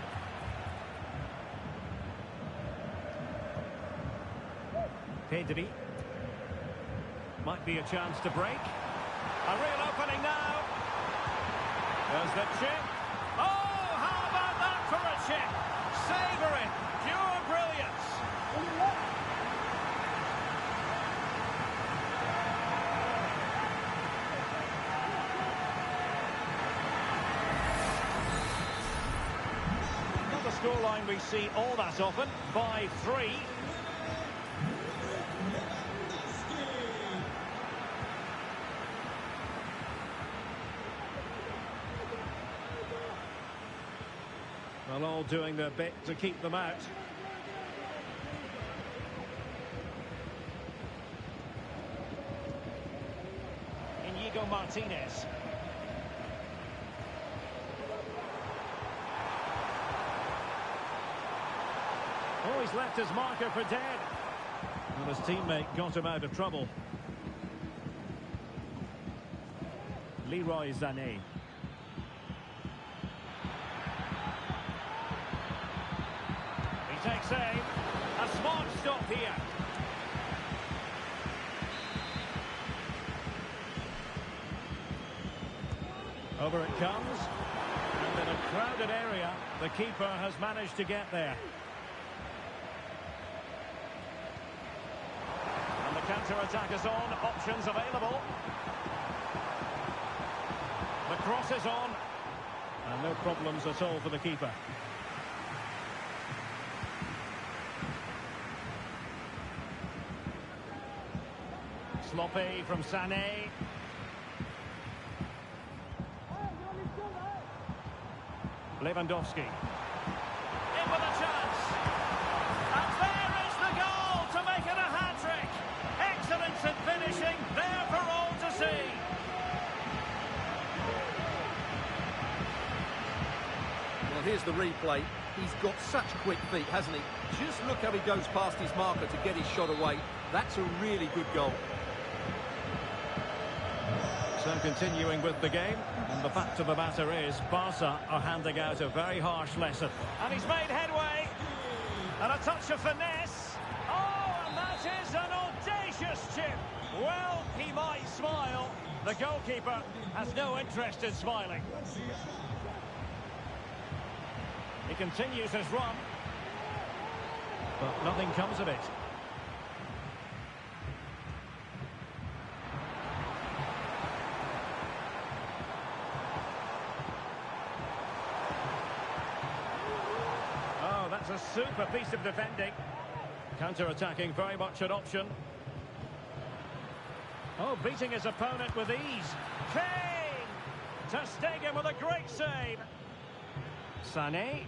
Pedri. Might be a chance to break. A real opening now. There's the chip. Oh, how about that for a chip? Savoury, pure brilliance. Not a scoreline we see all that often. 5-3. Well, all doing their bit to keep them out. Inigo Martinez. Oh, he's left his marker for dead. Well, his teammate got him out of trouble. Leroy Sané. Takes aim. A smart stop here. Over it comes. And in a crowded area, the keeper has managed to get there. And the counter-attack is on. Options available. The cross is on. And no problems at all for the keeper. Sloppy from Sané. Lewandowski. In with a chance. And there is the goal to make it a hat-trick. Excellence in finishing, there for all to see. Well, here's the replay. He's got such quick feet, hasn't he? Just look how he goes past his marker to get his shot away. That's a really good goal. So continuing with the game, and the fact of the matter is Barca are handing out a very harsh lesson. And he's made headway, and a touch of finesse. Oh, and that is an audacious chip. Well, he might smile. The goalkeeper has no interest in smiling. He continues his run, but nothing comes of it. That's a super piece of defending. Counter-attacking, very much an option. Oh, beating his opponent with ease. Kane! Ter Stegen with a great save. Sané.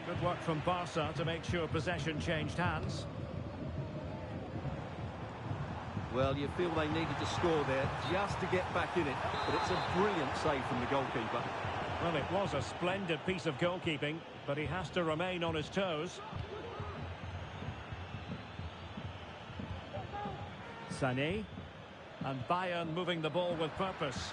Good work from Barca to make sure possession changed hands. Well, you feel they needed to score there just to get back in it. But it's a brilliant save from the goalkeeper. Well, it was a splendid piece of goalkeeping, but he has to remain on his toes. Sané. And Bayern moving the ball with purpose.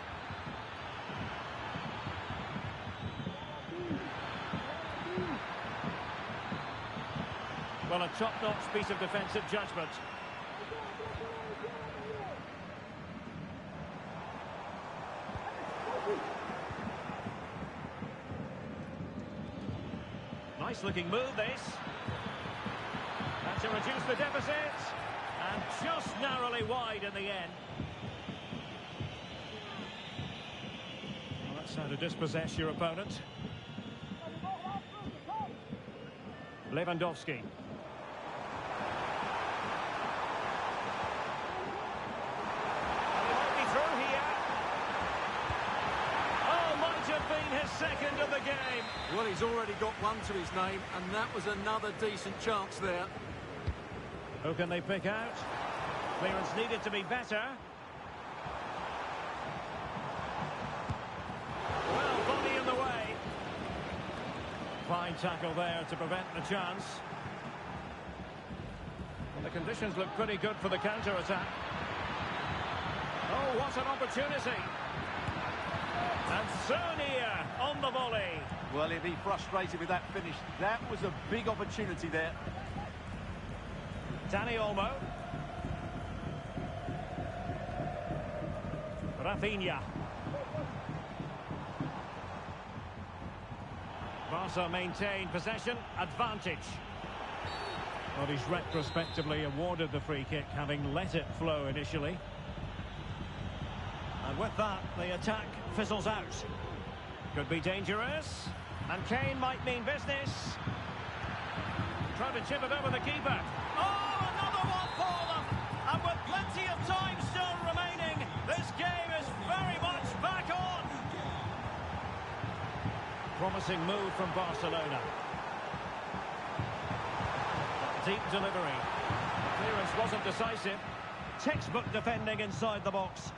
Well, a top-notch piece of defensive judgment. Nice looking move, this. And to reduce the deficit. And just narrowly wide in the end. Well, that's how to dispossess your opponent. Lewandowski. Been his second of the game. Well, he's already got one to his name, and that was another decent chance there. Who can they pick out? Clearance needed to be better. Well, body in the way. Fine tackle there to prevent the chance. And the conditions look pretty good for the counter-attack. Oh, what an opportunity. And Sonia on the volley. Well, he'll be frustrated with that finish. That was a big opportunity there. Dani Olmo. Rafinha. Barca maintain possession, advantage. Well, he's retrospectively awarded the free kick, having let it flow initially. And with that, the attack fizzles out. Could be dangerous. And Kane might mean business. Trying to chip it over the keeper. Oh, another one for them. And with plenty of time still remaining, this game is very much back on. Promising move from Barcelona. Deep delivery. The clearance wasn't decisive. Textbook defending inside the box.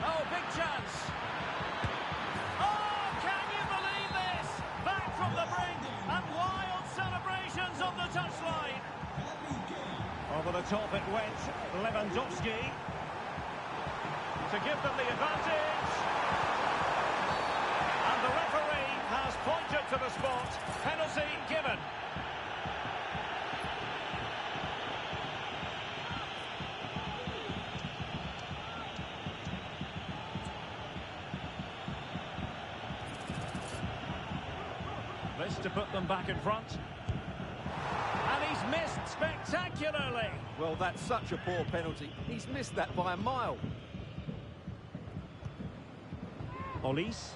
Oh, big chance. Oh, can you believe this? Back from the brink and wild celebrations on the touchline. Over the top it went. Lewandowski to give them the advantage. And the referee has pointed to the spot. Penalty given. This to put them back in front. And he's It's missed spectacularly. Well, that's such a poor penalty. He's missed that by a mile. Olise.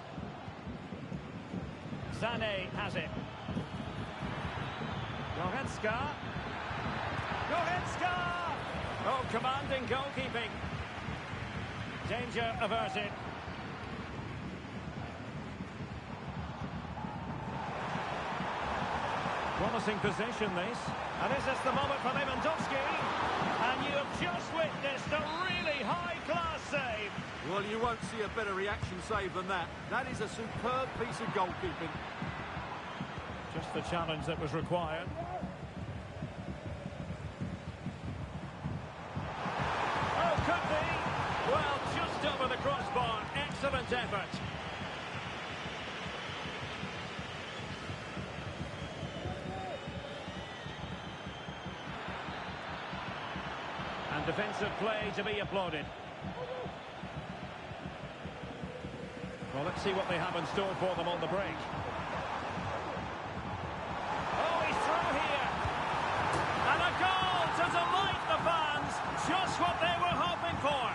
Sané has it. Goretzka. Goretzka! Oh, commanding goalkeeping. Danger averted. Promising possession, this. And is this the moment for Lewandowski? And you have just witnessed a really high-class save. Well, you won't see a better reaction save than that. That is a superb piece of goalkeeping. Just the challenge that was required. Oh, could be. Well, just over the crossbar. Excellent effort. And defensive play to be applauded. Well, let's see what they have in store for them on the break. Oh, he's through here. And a goal to delight the fans. Just what they were hoping for.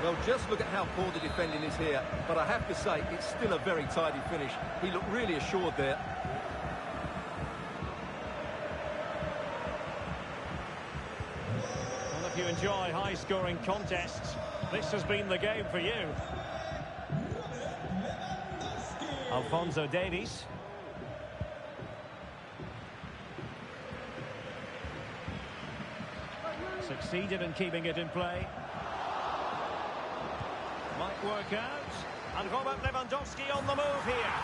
Well, just look at how poor the defending is here. But I have to say, it's still a very tidy finish. He looked really assured there. Well, if you enjoy high-scoring contests, this has been the game for you. Alphonso Davies. Succeeded in keeping it in play. Might work out. And Robert Lewandowski on the move here.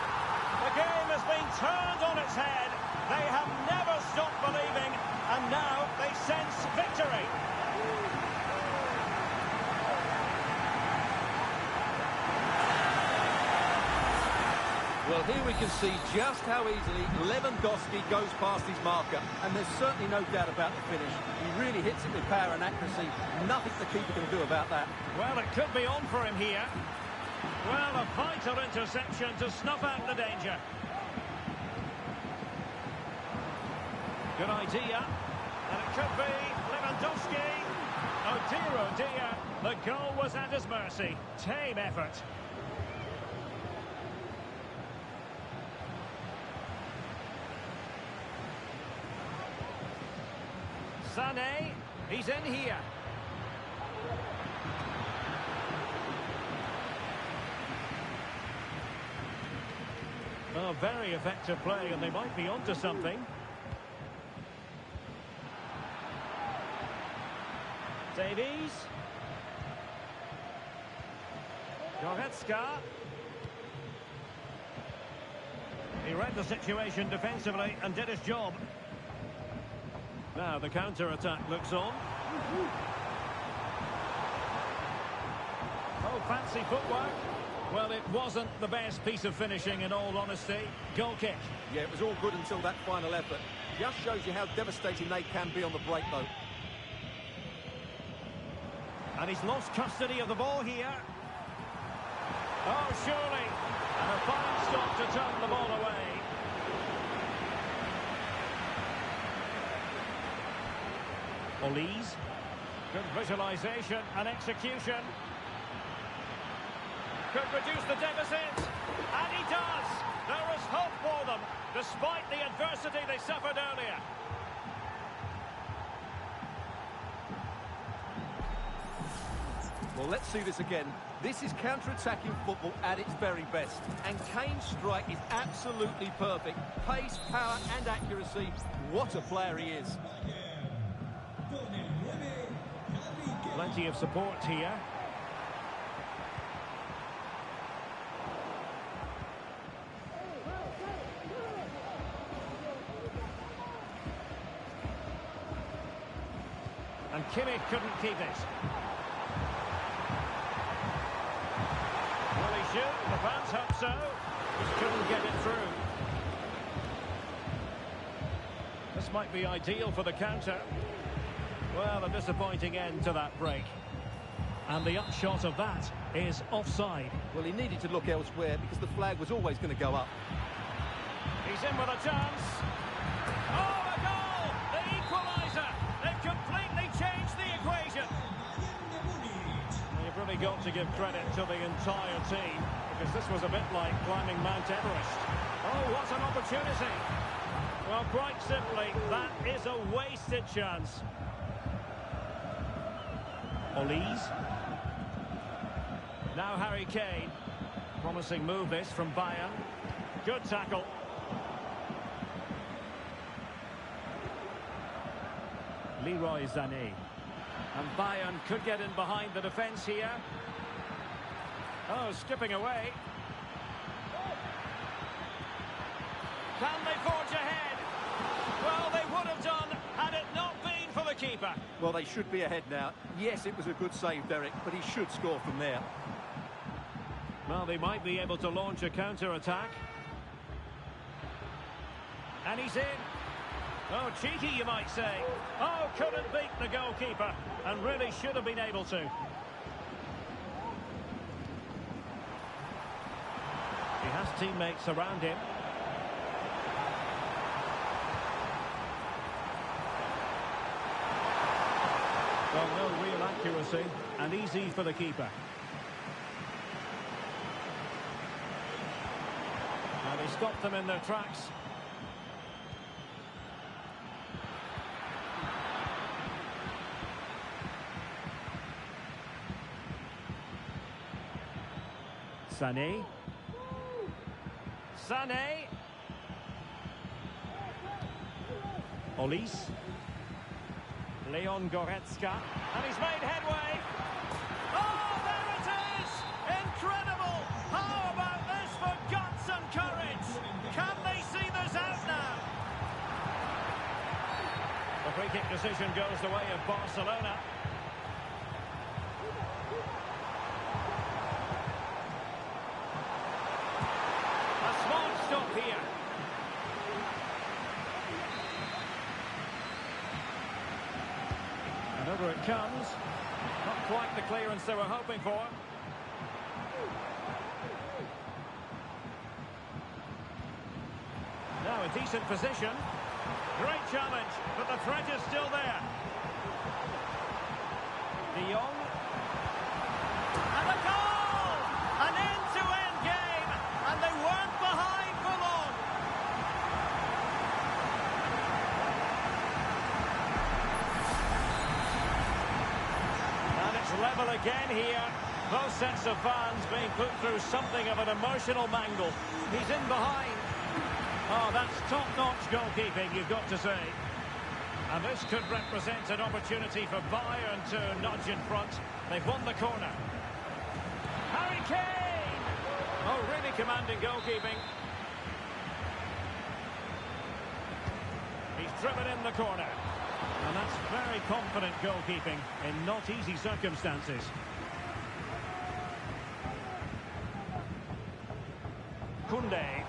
The game has been turned on its head. They have never stopped believing, and now they sense victory. Well, here we can see just how easily Lewandowski goes past his marker, and there's certainly no doubt about the finish. He really hits it with power and accuracy. Nothing the keeper can do about that. Well, it could be on for him here. Well, a vital interception to snuff out the danger. Good idea. And it could be Lewandowski. Oh dear, the goal was at his mercy. Tame effort. Sané, he's in here. Oh, very effective play, and they might be onto something. Davies. Goretzka. He read the situation defensively and did his job. Now the counter-attack looks on. Oh, fancy footwork. Well, it wasn't the best piece of finishing, in all honesty. Goal kick. Yeah, it was all good until that final effort. Just shows you how devastating they can be on the break, though. And he's lost custody of the ball here. Oh, surely. And a fine stop to turn the ball away. Olise. Good visualisation and execution. Could reduce the deficit. And he does. There is hope for them, despite the adversity they suffered earlier. Well, let's see this again. This is counter-attacking football at its very best. And Kane's strike is absolutely perfect. Pace, power and accuracy. What a player he is. Plenty of support here. And Kimmich couldn't keep it. Well, he should. The fans hope so. Just couldn't get it through. This might be ideal for the counter. Well, a disappointing end to that break. And the upshot of that is offside. Well, he needed to look elsewhere because the flag was always going to go up. He's in with a chance. Oh, a goal! The equaliser! They've completely changed the equation. Well, you've really got to give credit to the entire team, because this was a bit like climbing Mount Everest. Oh, what an opportunity! Well, quite simply, that is a wasted chance. Olise. Now Harry Kane. Promising move this from Bayern. Good tackle. Leroy Sané. And Bayern could get in behind the defence here. Oh, skipping away. Can they forge ahead? Well, they would have done had it not been for the keeper. Well, they should be ahead now. Yes, it was a good save, Derek, but he should score from there. Well, they might be able to launch a counter-attack. And he's in. Oh, cheeky, you might say. Oh, couldn't beat the goalkeeper, and really should have been able to. He has teammates around him. Well, no real accuracy, and easy for the keeper. And he stopped them in their tracks. Sané. Sané. Olise. Leon Goretzka. And he's made headway. Oh, there it is! Incredible! How about this for guts and courage? Can they see this out now? The free kick decision goes the way of Barcelona. A small stop here. And over it comes. Not quite the clearance they were hoping for. Now a decent position. Great challenge, but the threat is still there. De Jong. And a goal! An end-to-end game, and they weren't behind for long. And it's level again here. Both sets of fans being put through something of an emotional mangle. He's in behind. Oh, that's top-notch goalkeeping, you've got to say. And this could represent an opportunity for Bayern to nudge in front. They've won the corner. Harry Kane! Oh, really commanding goalkeeping. He's driven in the corner. And that's very confident goalkeeping in not easy circumstances. Koundé.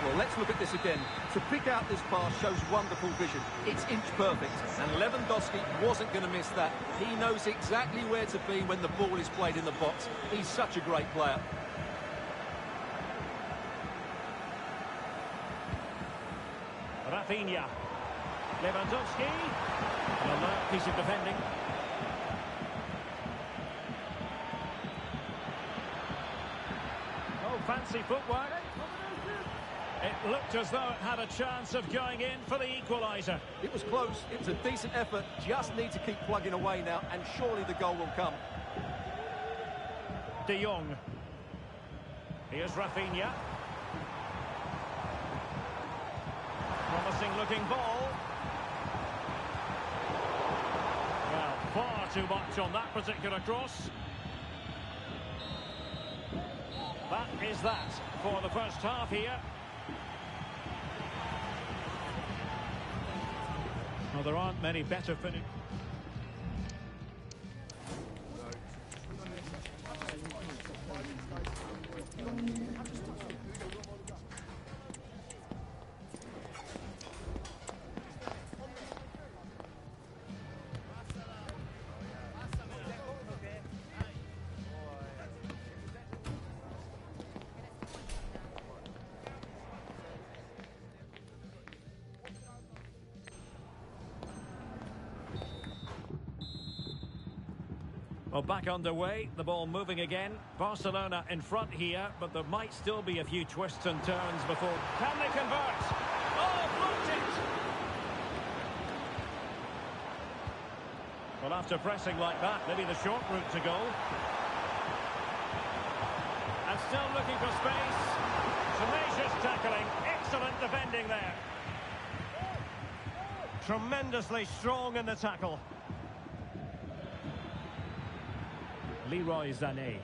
Well, let's look at this again. To pick out this pass shows wonderful vision. It's inch perfect, and Lewandowski wasn't going to miss that. He knows exactly where to be when the ball is played in the box. He's such a great player. Rafinha. Lewandowski. An alert piece of defending. Oh, fancy footwork. It looked as though it had a chance of going in for the equaliser. It was close. It was a decent effort. Just need to keep plugging away now, and surely the goal will come. De Jong. Here's Rafinha. Promising looking ball. Well, far too much on that particular cross. That is that for the first half here. Well, there aren't many better finish. Well, back underway, the ball moving again. Barcelona in front here, but there might still be a few twists and turns before... Can they convert? Oh, blocked it! Well, after pressing like that, maybe the short route to goal. And still looking for space. Tenacious tackling, excellent defending there. Tremendously strong in the tackle. Leroy Sané.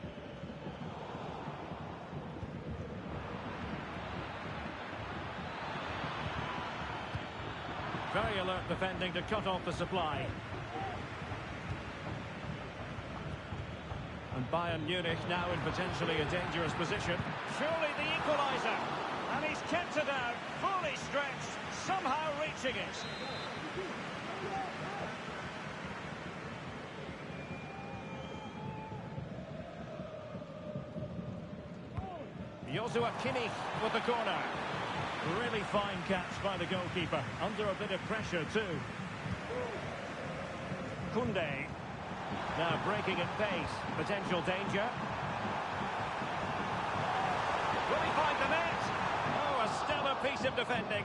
Very alert defending to cut off the supply. And Bayern Munich now in potentially a dangerous position. Surely the equaliser. And he's kept it out, fully stretched, somehow reaching it. Joshua Kimmich with the corner. Really fine catch by the goalkeeper. Under a bit of pressure too. Koundé. Now breaking at pace. Potential danger. Will he find the net? Oh, a stellar piece of defending.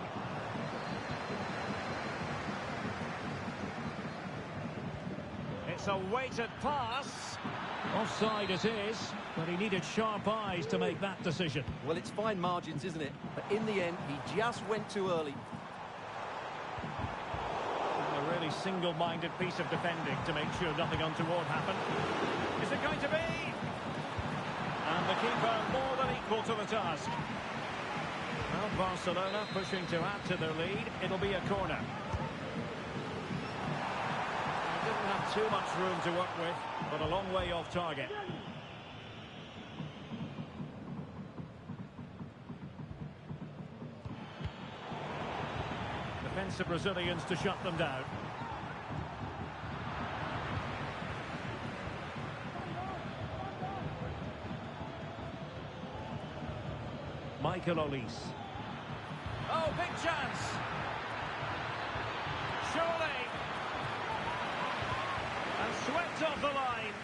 It's a weighted pass. Offside it is, but he needed sharp eyes to make that decision. Well, it's fine margins, isn't it? But in the end, he just went too early. A really single-minded piece of defending to make sure nothing untoward happened. Is it going to be? And the keeper more than equal to the task. Well, Barcelona pushing to add to their lead. It'll be a corner. Didn't have too much room to work with, but a long way off target. Defensive Brazilians to shut them down. Michael Olise. Oh, big chance! Surely! And swept off the line.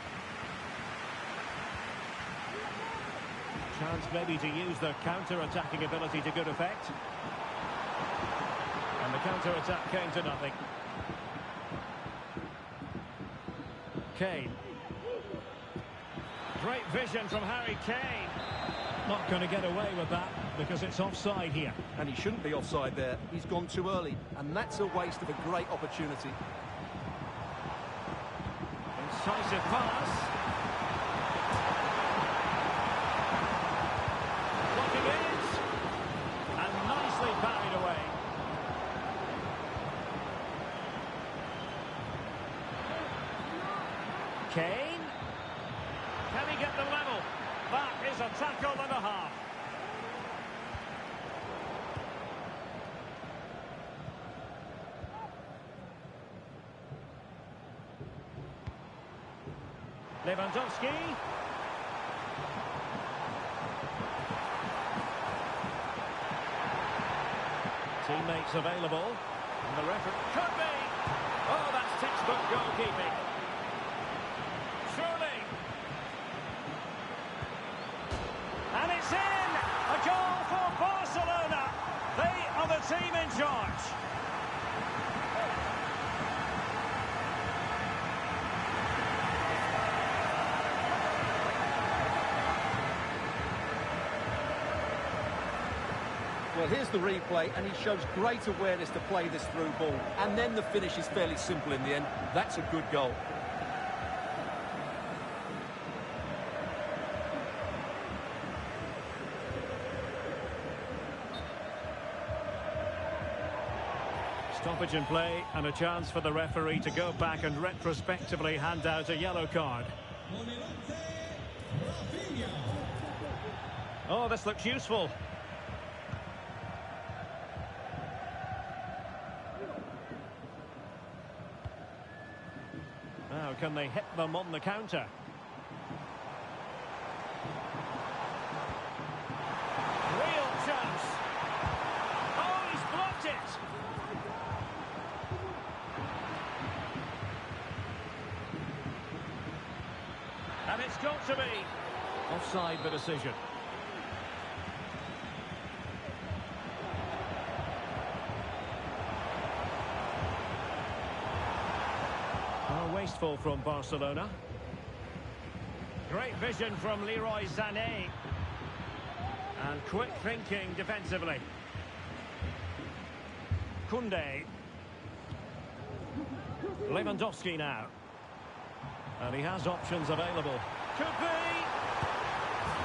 Chance maybe to use their counter-attacking ability to good effect. And the counter-attack came to nothing. Kane. Great vision from Harry Kane. Not going to get away with that because it's offside here. And he shouldn't be offside there. He's gone too early. And that's a waste of a great opportunity. Incisive pass. Blocking it. And nicely parried away. Kane. Can he get the level? That is a tackle and a half. Lewandowski. Teammates available. And the referee could be. Oh, that's textbook goalkeeping. Surely. And it's in. A goal for Barcelona. They are the team in charge. Well, here's the replay, and he shows great awareness to play this through ball. And then the finish is fairly simple in the end. That's a good goal. Stoppage in play and a chance for the referee to go back and retrospectively hand out a yellow card. Oh, this looks useful. Now, can they hit them on the counter? Real chance. Oh, he's blocked it. And it's got to be offside, the decision. Oh, wasteful from Barcelona. Great vision from Leroy Sané. And quick thinking defensively. Koundé. Lewandowski now. And he has options available. Could be!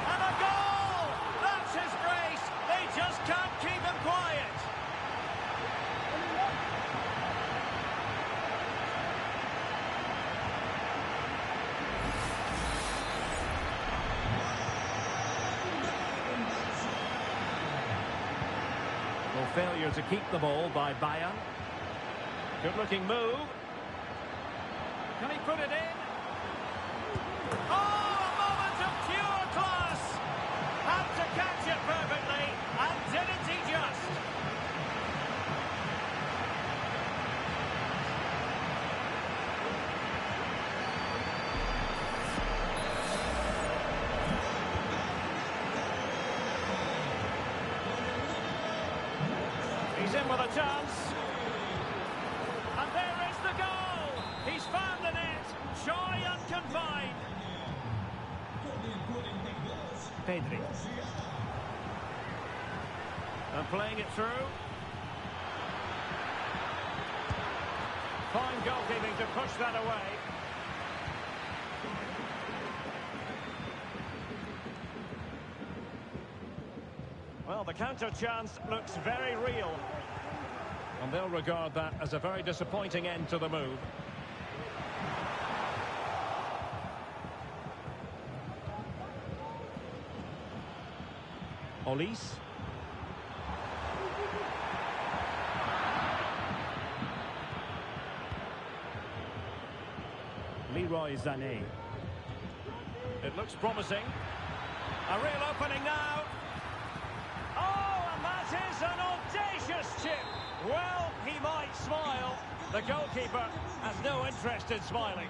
And a goal! That's his brace! They just can't keep him quiet! Well, failure to keep the ball by Bayern. Good-looking move. Can he put it in? Oh, a moment of pure class! Had to catch it perfectly, and didn't he just? He's in with a chance. And there is the goal! He's found the net, shy and confined. Pedri. And playing it through. Fine goalkeeping to push that away. Well, the counter chance looks very real. And they'll regard that as a very disappointing end to the move. Olise. Leroy Sané. It looks promising. A real opening now. Oh, and that is an audacious chip. Well, he might smile. The goalkeeper has no interest in smiling.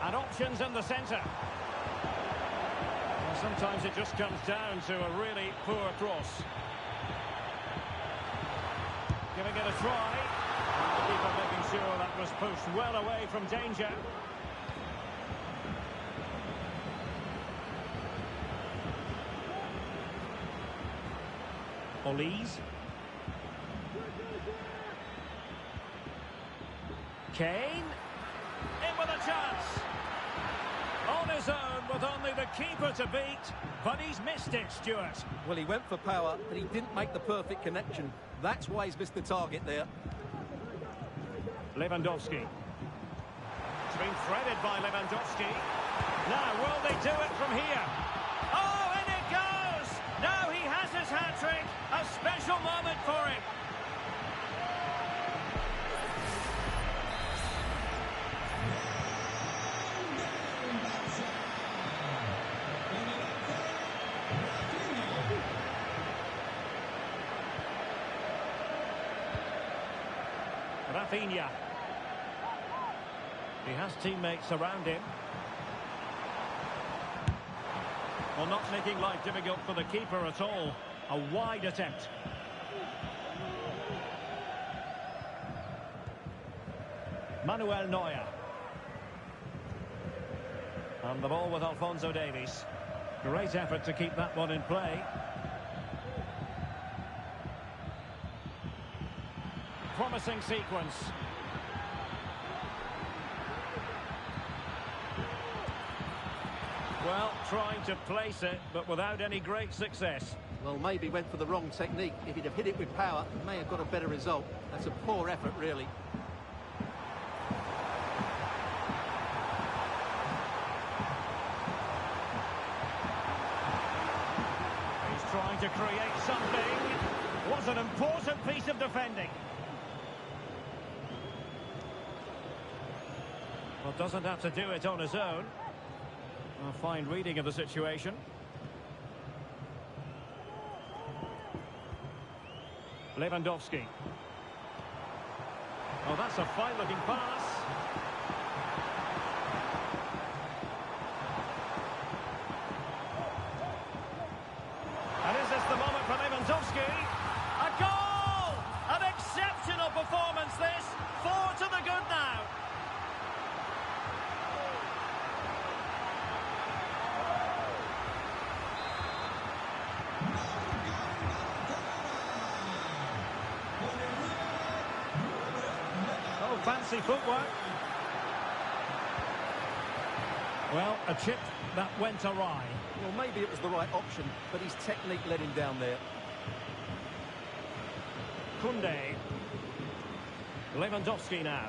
And options in the centre. Well, sometimes it just comes down to a really poor cross. Giving it a try. The keeper making sure that was pushed well away from danger. Olise. Kane. In with a chance. On his own with only the keeper to beat, but he's missed it, Stuart. Well, he went for power, but he didn't make the perfect connection. That's why he's missed the target there. Lewandowski. It's been threaded by Lewandowski. Now, will they do it from here? Oh, in it goes! Now he has his hat-trick. A special moment for him. Rafinha. He has teammates around him. Well, not making life difficult for the keeper at all. A wide attempt. Manuel Neuer. And the ball with Alphonso Davies. Great effort to keep that one in play. Promising sequence. Well, trying to place it, but without any great success. Well, maybe went for the wrong technique. If he'd have hit it with power, he may have got a better result. That's a poor effort, really. He's trying to create something. Was an important piece of defending. Well, doesn't have to do it on his own. A fine reading of the situation. Lewandowski. Oh, that's a fine-looking pass. And is this the moment for Lewandowski? A goal! An exceptional performance, this. 4 to the good now. Fancy footwork. Well, a chip that went awry. Well, maybe it was the right option, but his technique let him down there. Koundé. Lewandowski now.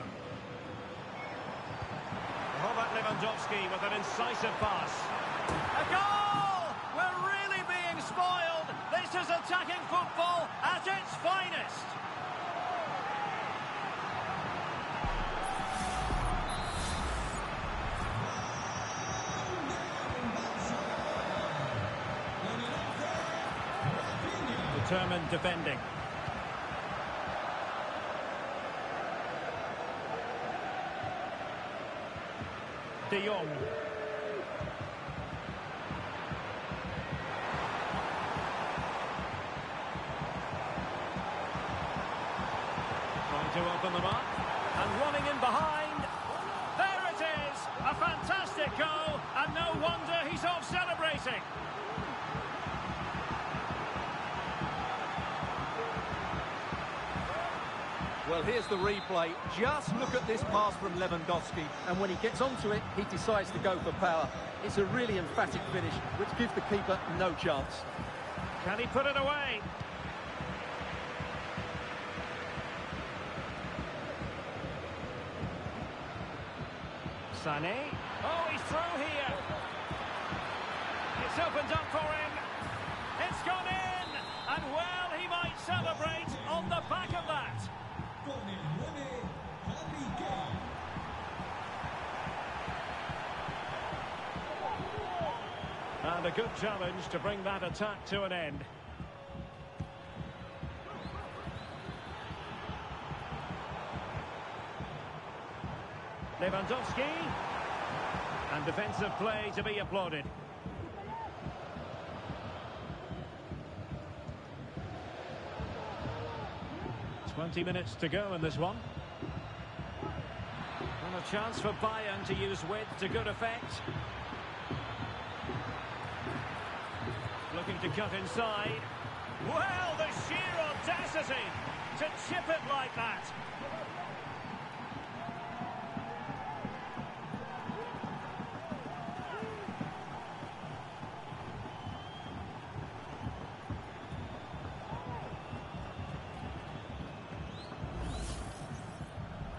Robert Lewandowski with an incisive pass. A goal! We're really being spoiled. This is attacking football at its finest. Determined defending. De Jong. Trying to open them up. And running in behind. There it is! A fantastic goal, and no wonder he's off celebrating. Well, here's the replay. Just look at this pass from Lewandowski. And when he gets onto it, he decides to go for power. It's a really emphatic finish, which gives the keeper no chance. Can he put it away? Sané. Oh, he's through here. It's opened up for him. It's gone in. And, well, he might celebrate on the back of that. And a good challenge to bring that attack to an end. Lewandowski. And defensive play to be applauded. "20 minutes to go in this one. And a chance for Bayern to use width to good effect. Looking to cut inside. Well, the sheer audacity to chip it like that.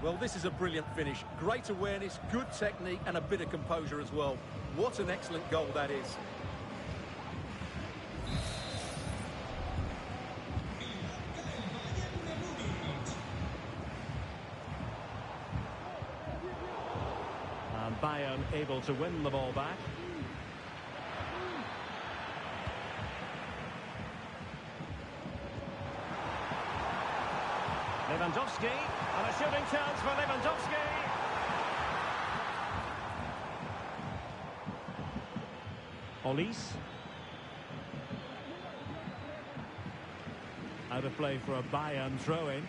Well, this is a brilliant finish. Great awareness, good technique, and a bit of composure as well. What an excellent goal that is. And Bayern able to win the ball back. Lewandowski, and a shooting chance for Lewandowski. Olise. Out of play for a Bayern throw-in.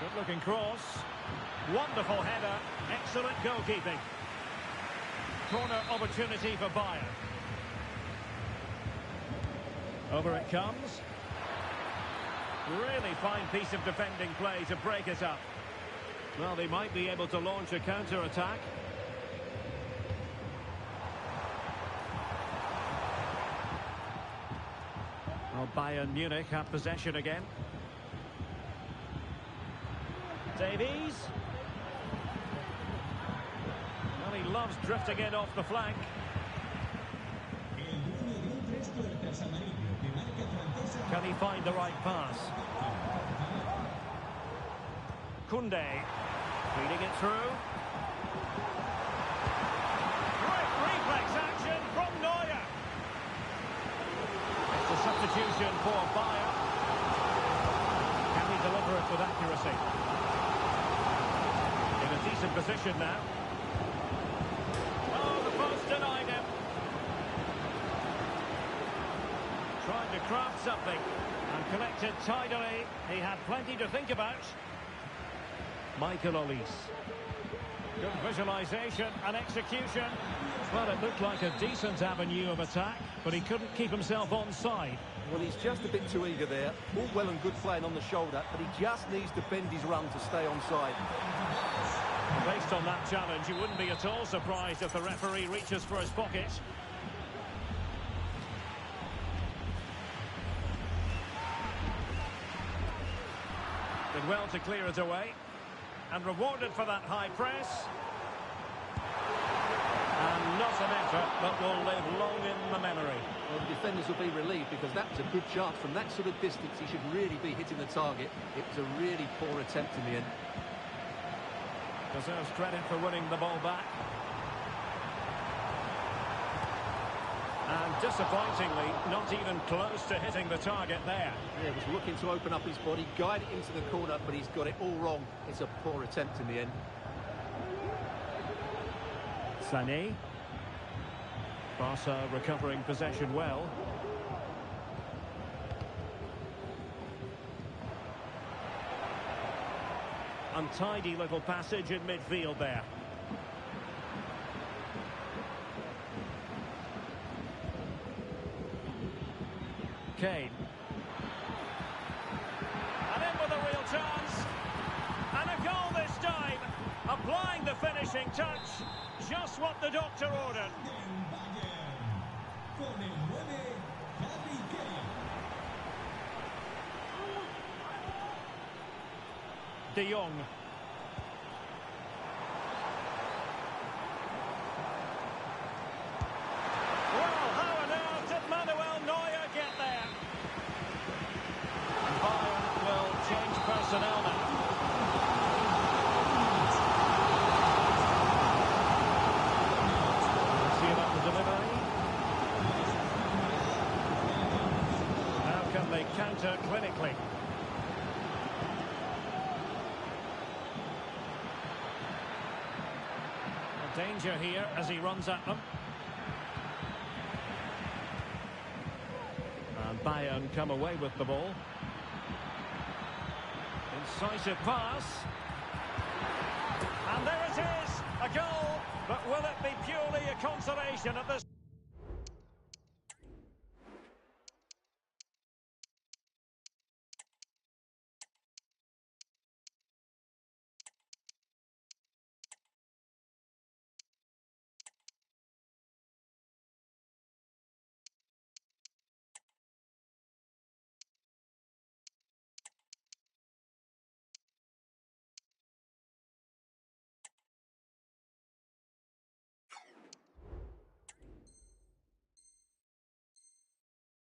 Good-looking cross. Wonderful header. Excellent goalkeeping. Corner opportunity for Bayern. Over it comes. Really fine piece of defending play to break it up. Well, they might be able to launch a counter-attack. Well, Bayern Munich have possession again. Davies. Well, he loves drifting in off the flank. Can he find the right pass? Koundé. Feeding it through. Great reflex action from Neuer. It's a substitution for Bayern. Can he deliver it with accuracy? In a decent position now. Oh, the post denied him. Trying to craft something and collected tidily. He had plenty to think about. Michael Olise. Good visualisation and execution. Well, it looked like a decent avenue of attack, but he couldn't keep himself onside. Well, he's just a bit too eager there. All well and good playing on the shoulder, but he just needs to bend his run to stay onside. Based on that challenge, you wouldn't be at all surprised if the referee reaches for his pocket. Did well to clear it away. And rewarded for that high press. And not an effort, but will live long in the memory. Well, the defenders will be relieved because that was a good chance. From that sort of distance, he should really be hitting the target. It was a really poor attempt in the end. Deserves credit for winning the ball back. And disappointingly, not even close to hitting the target there. Yeah, he was looking to open up his body, guide it into the corner, but he's got it all wrong. It's a poor attempt in the end. Sané. Barca recovering possession well. Untidy little passage in midfield there. Kane. And in with a real chance. And a goal this time. Applying the finishing touch. Just what the doctor ordered. De Jong. Well, how on earth did Manuel Neuer get there? And Bayern will change personnel now. Let's see about the delivery. How can they counter clinically? Danger here as he runs at them. And Bayern come away with the ball. Incisive pass. And there it is, a goal. But will it be purely a consolation at this?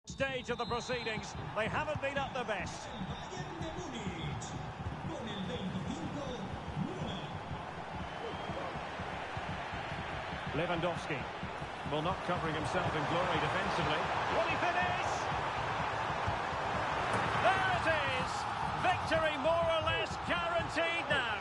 Stage of the proceedings, they haven't been at their best. Lewandowski, well, not covering himself in glory defensively. Will he finish? There it is! Victory more or less guaranteed now.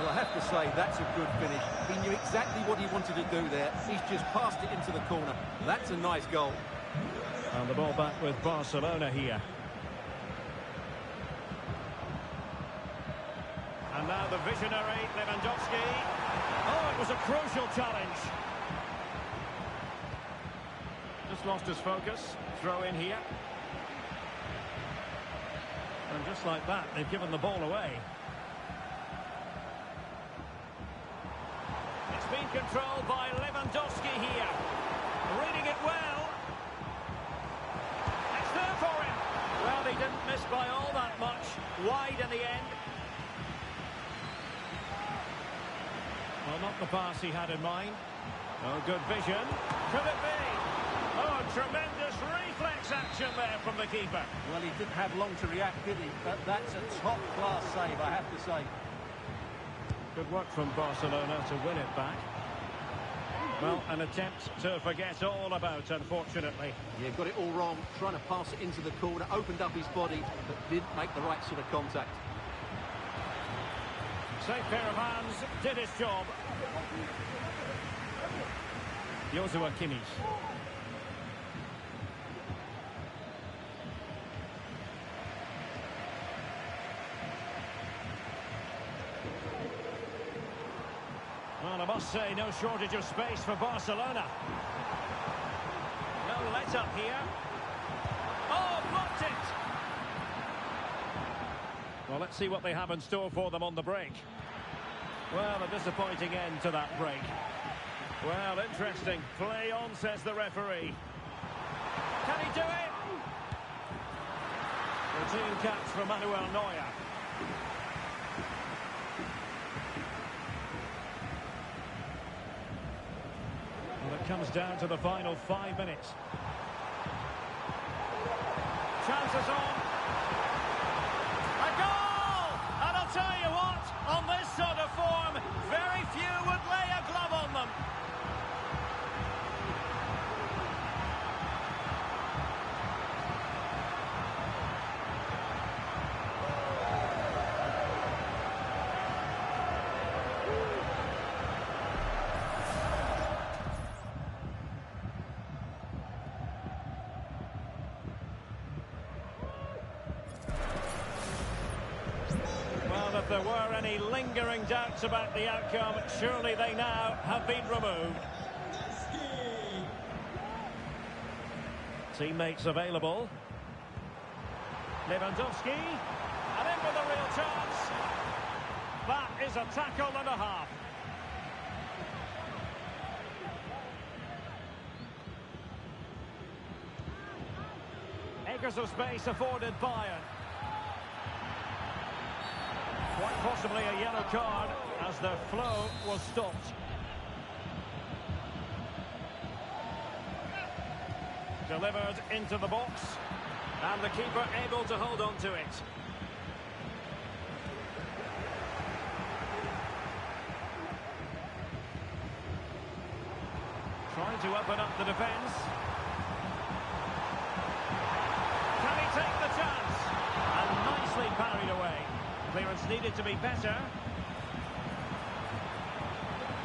I have to say, that's a good finish. He knew exactly what he wanted to do there. He's just passed it into the corner. That's a nice goal. And the ball back with Barcelona here. And now the visionary Lewandowski. Oh, it was a crucial challenge. Just lost his focus. Throw in here. And just like that, they've given the ball away. It's been controlled by Lewandowski here. Reading it well. It's there for him. Well, he didn't miss by all that much. Wide in the end. Well, not the pass he had in mind. Oh, good vision. Could it be? Oh, tremendous reflex action there from the keeper. Well, he didn't have long to react, did he? But that's a top-class save, I have to say. Good work from Barcelona to win it back. Well, an attempt to forget all about, unfortunately. Yeah, got it all wrong. Trying to pass it into the corner, opened up his body, but didn't make the right sort of contact. Safe pair of hands, did his job. Joshua Kimmich. Well, I must say, no shortage of space for Barcelona. No let-up here. Oh, blocked it! Well, let's see what they have in store for them on the break. Well, a disappointing end to that break. Well, interesting. Play on, says the referee. Can he do it? Routine catch from Manuel Neuer. Well, it comes down to the final 5 minutes. Chances on. A goal! And I'll tell you what, on this sort of form, very few would lay a glove on them. If there were any lingering doubts about the outcome, surely they now have been removed. Teammates available. Lewandowski, and in with a real chance. That is a tackle and a half. Acres of space afforded Bayern. Quite possibly a yellow card as their flow was stopped. Delivered into the box. And the keeper able to hold on to it. Trying to open up the defence. Can he take the chance? And nicely parried away. Clearance needed to be better.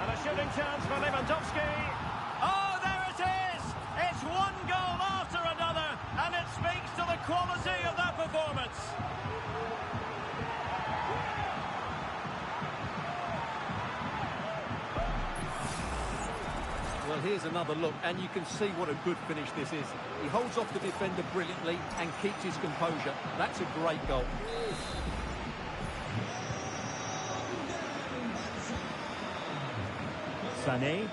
And a shooting chance for Lewandowski. Oh, there it is! It's one goal after another, and it speaks to the quality of that performance. Well, here's another look, and you can see what a good finish this is. He holds off the defender brilliantly and keeps his composure. That's a great goal. Sané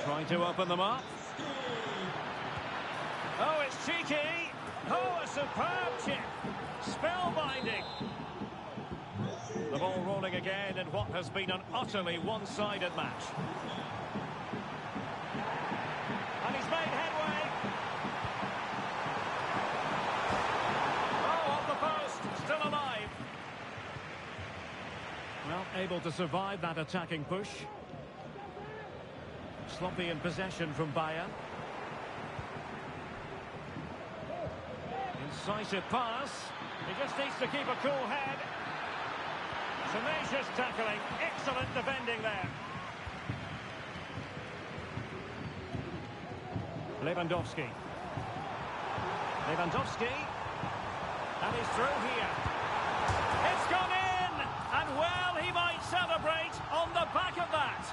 trying to open them up. Oh, it's cheeky. Oh, a superb chip. Spellbinding. The ball rolling again in what has been an utterly one-sided match. And he's made headway. Oh, off the post. Still alive. Well, able to survive that attacking push. Sloppy in possession from Bayern. Incisive pass. He just needs to keep a cool head. Tenacious tackling. Excellent defending there. Lewandowski. Lewandowski. And he's through here. It's gone in! And well, he might celebrate on the back of that.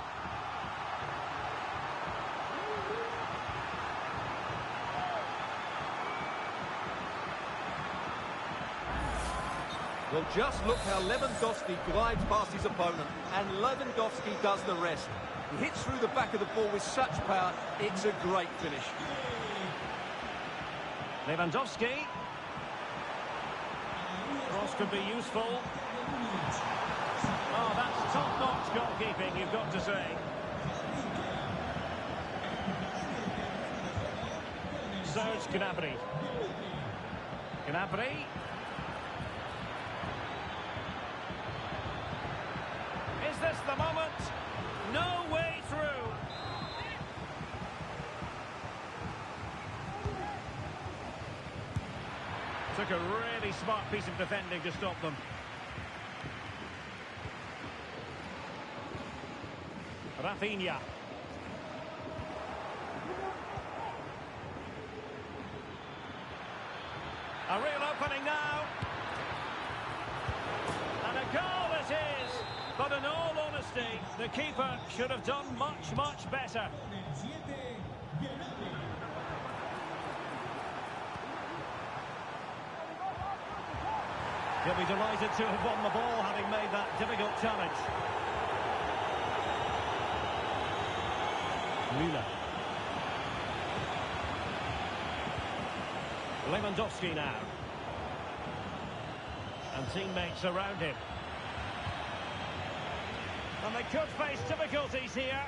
Well, just look how Lewandowski glides past his opponent, and Lewandowski does the rest. He hits through the back of the ball with such power, it's a great finish. Lewandowski. Cross could be useful. Oh, that's top-notch goalkeeping, you've got to say. Serge Gnabry. Gnabry. Is this the moment? No way through. Took a really smart piece of defending to stop them. Rafinha. A real opening now. And a goal it is. But in all honesty, the keeper should have done much, much better. He'll be delighted to have won the ball, having made that difficult challenge. Müller. Lewandowski now. And teammates around him. And they could face difficulties here.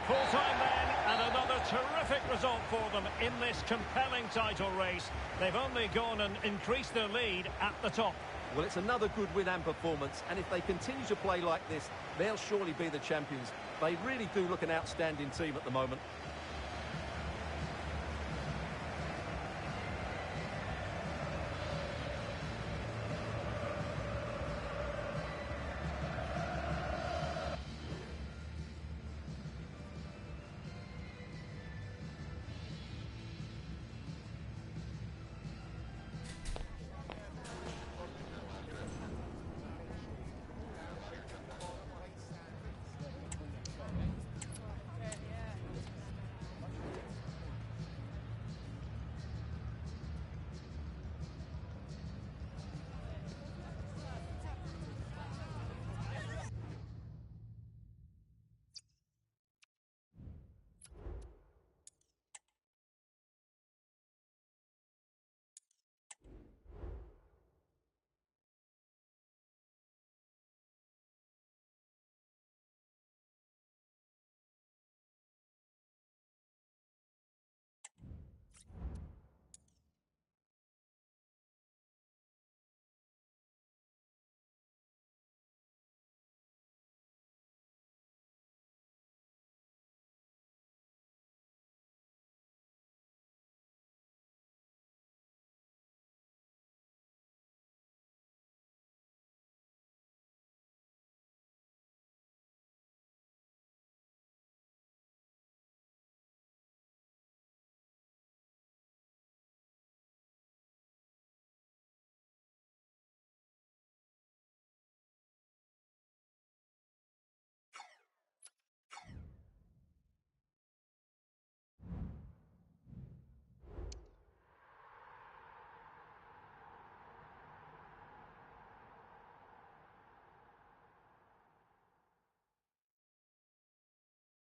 Full time then, and another terrific result for them in this compelling title race. They've only gone and increased their lead at the top. Well, it's another good win and performance, and if they continue to play like this, they'll surely be the champions. They really do look an outstanding team at the moment.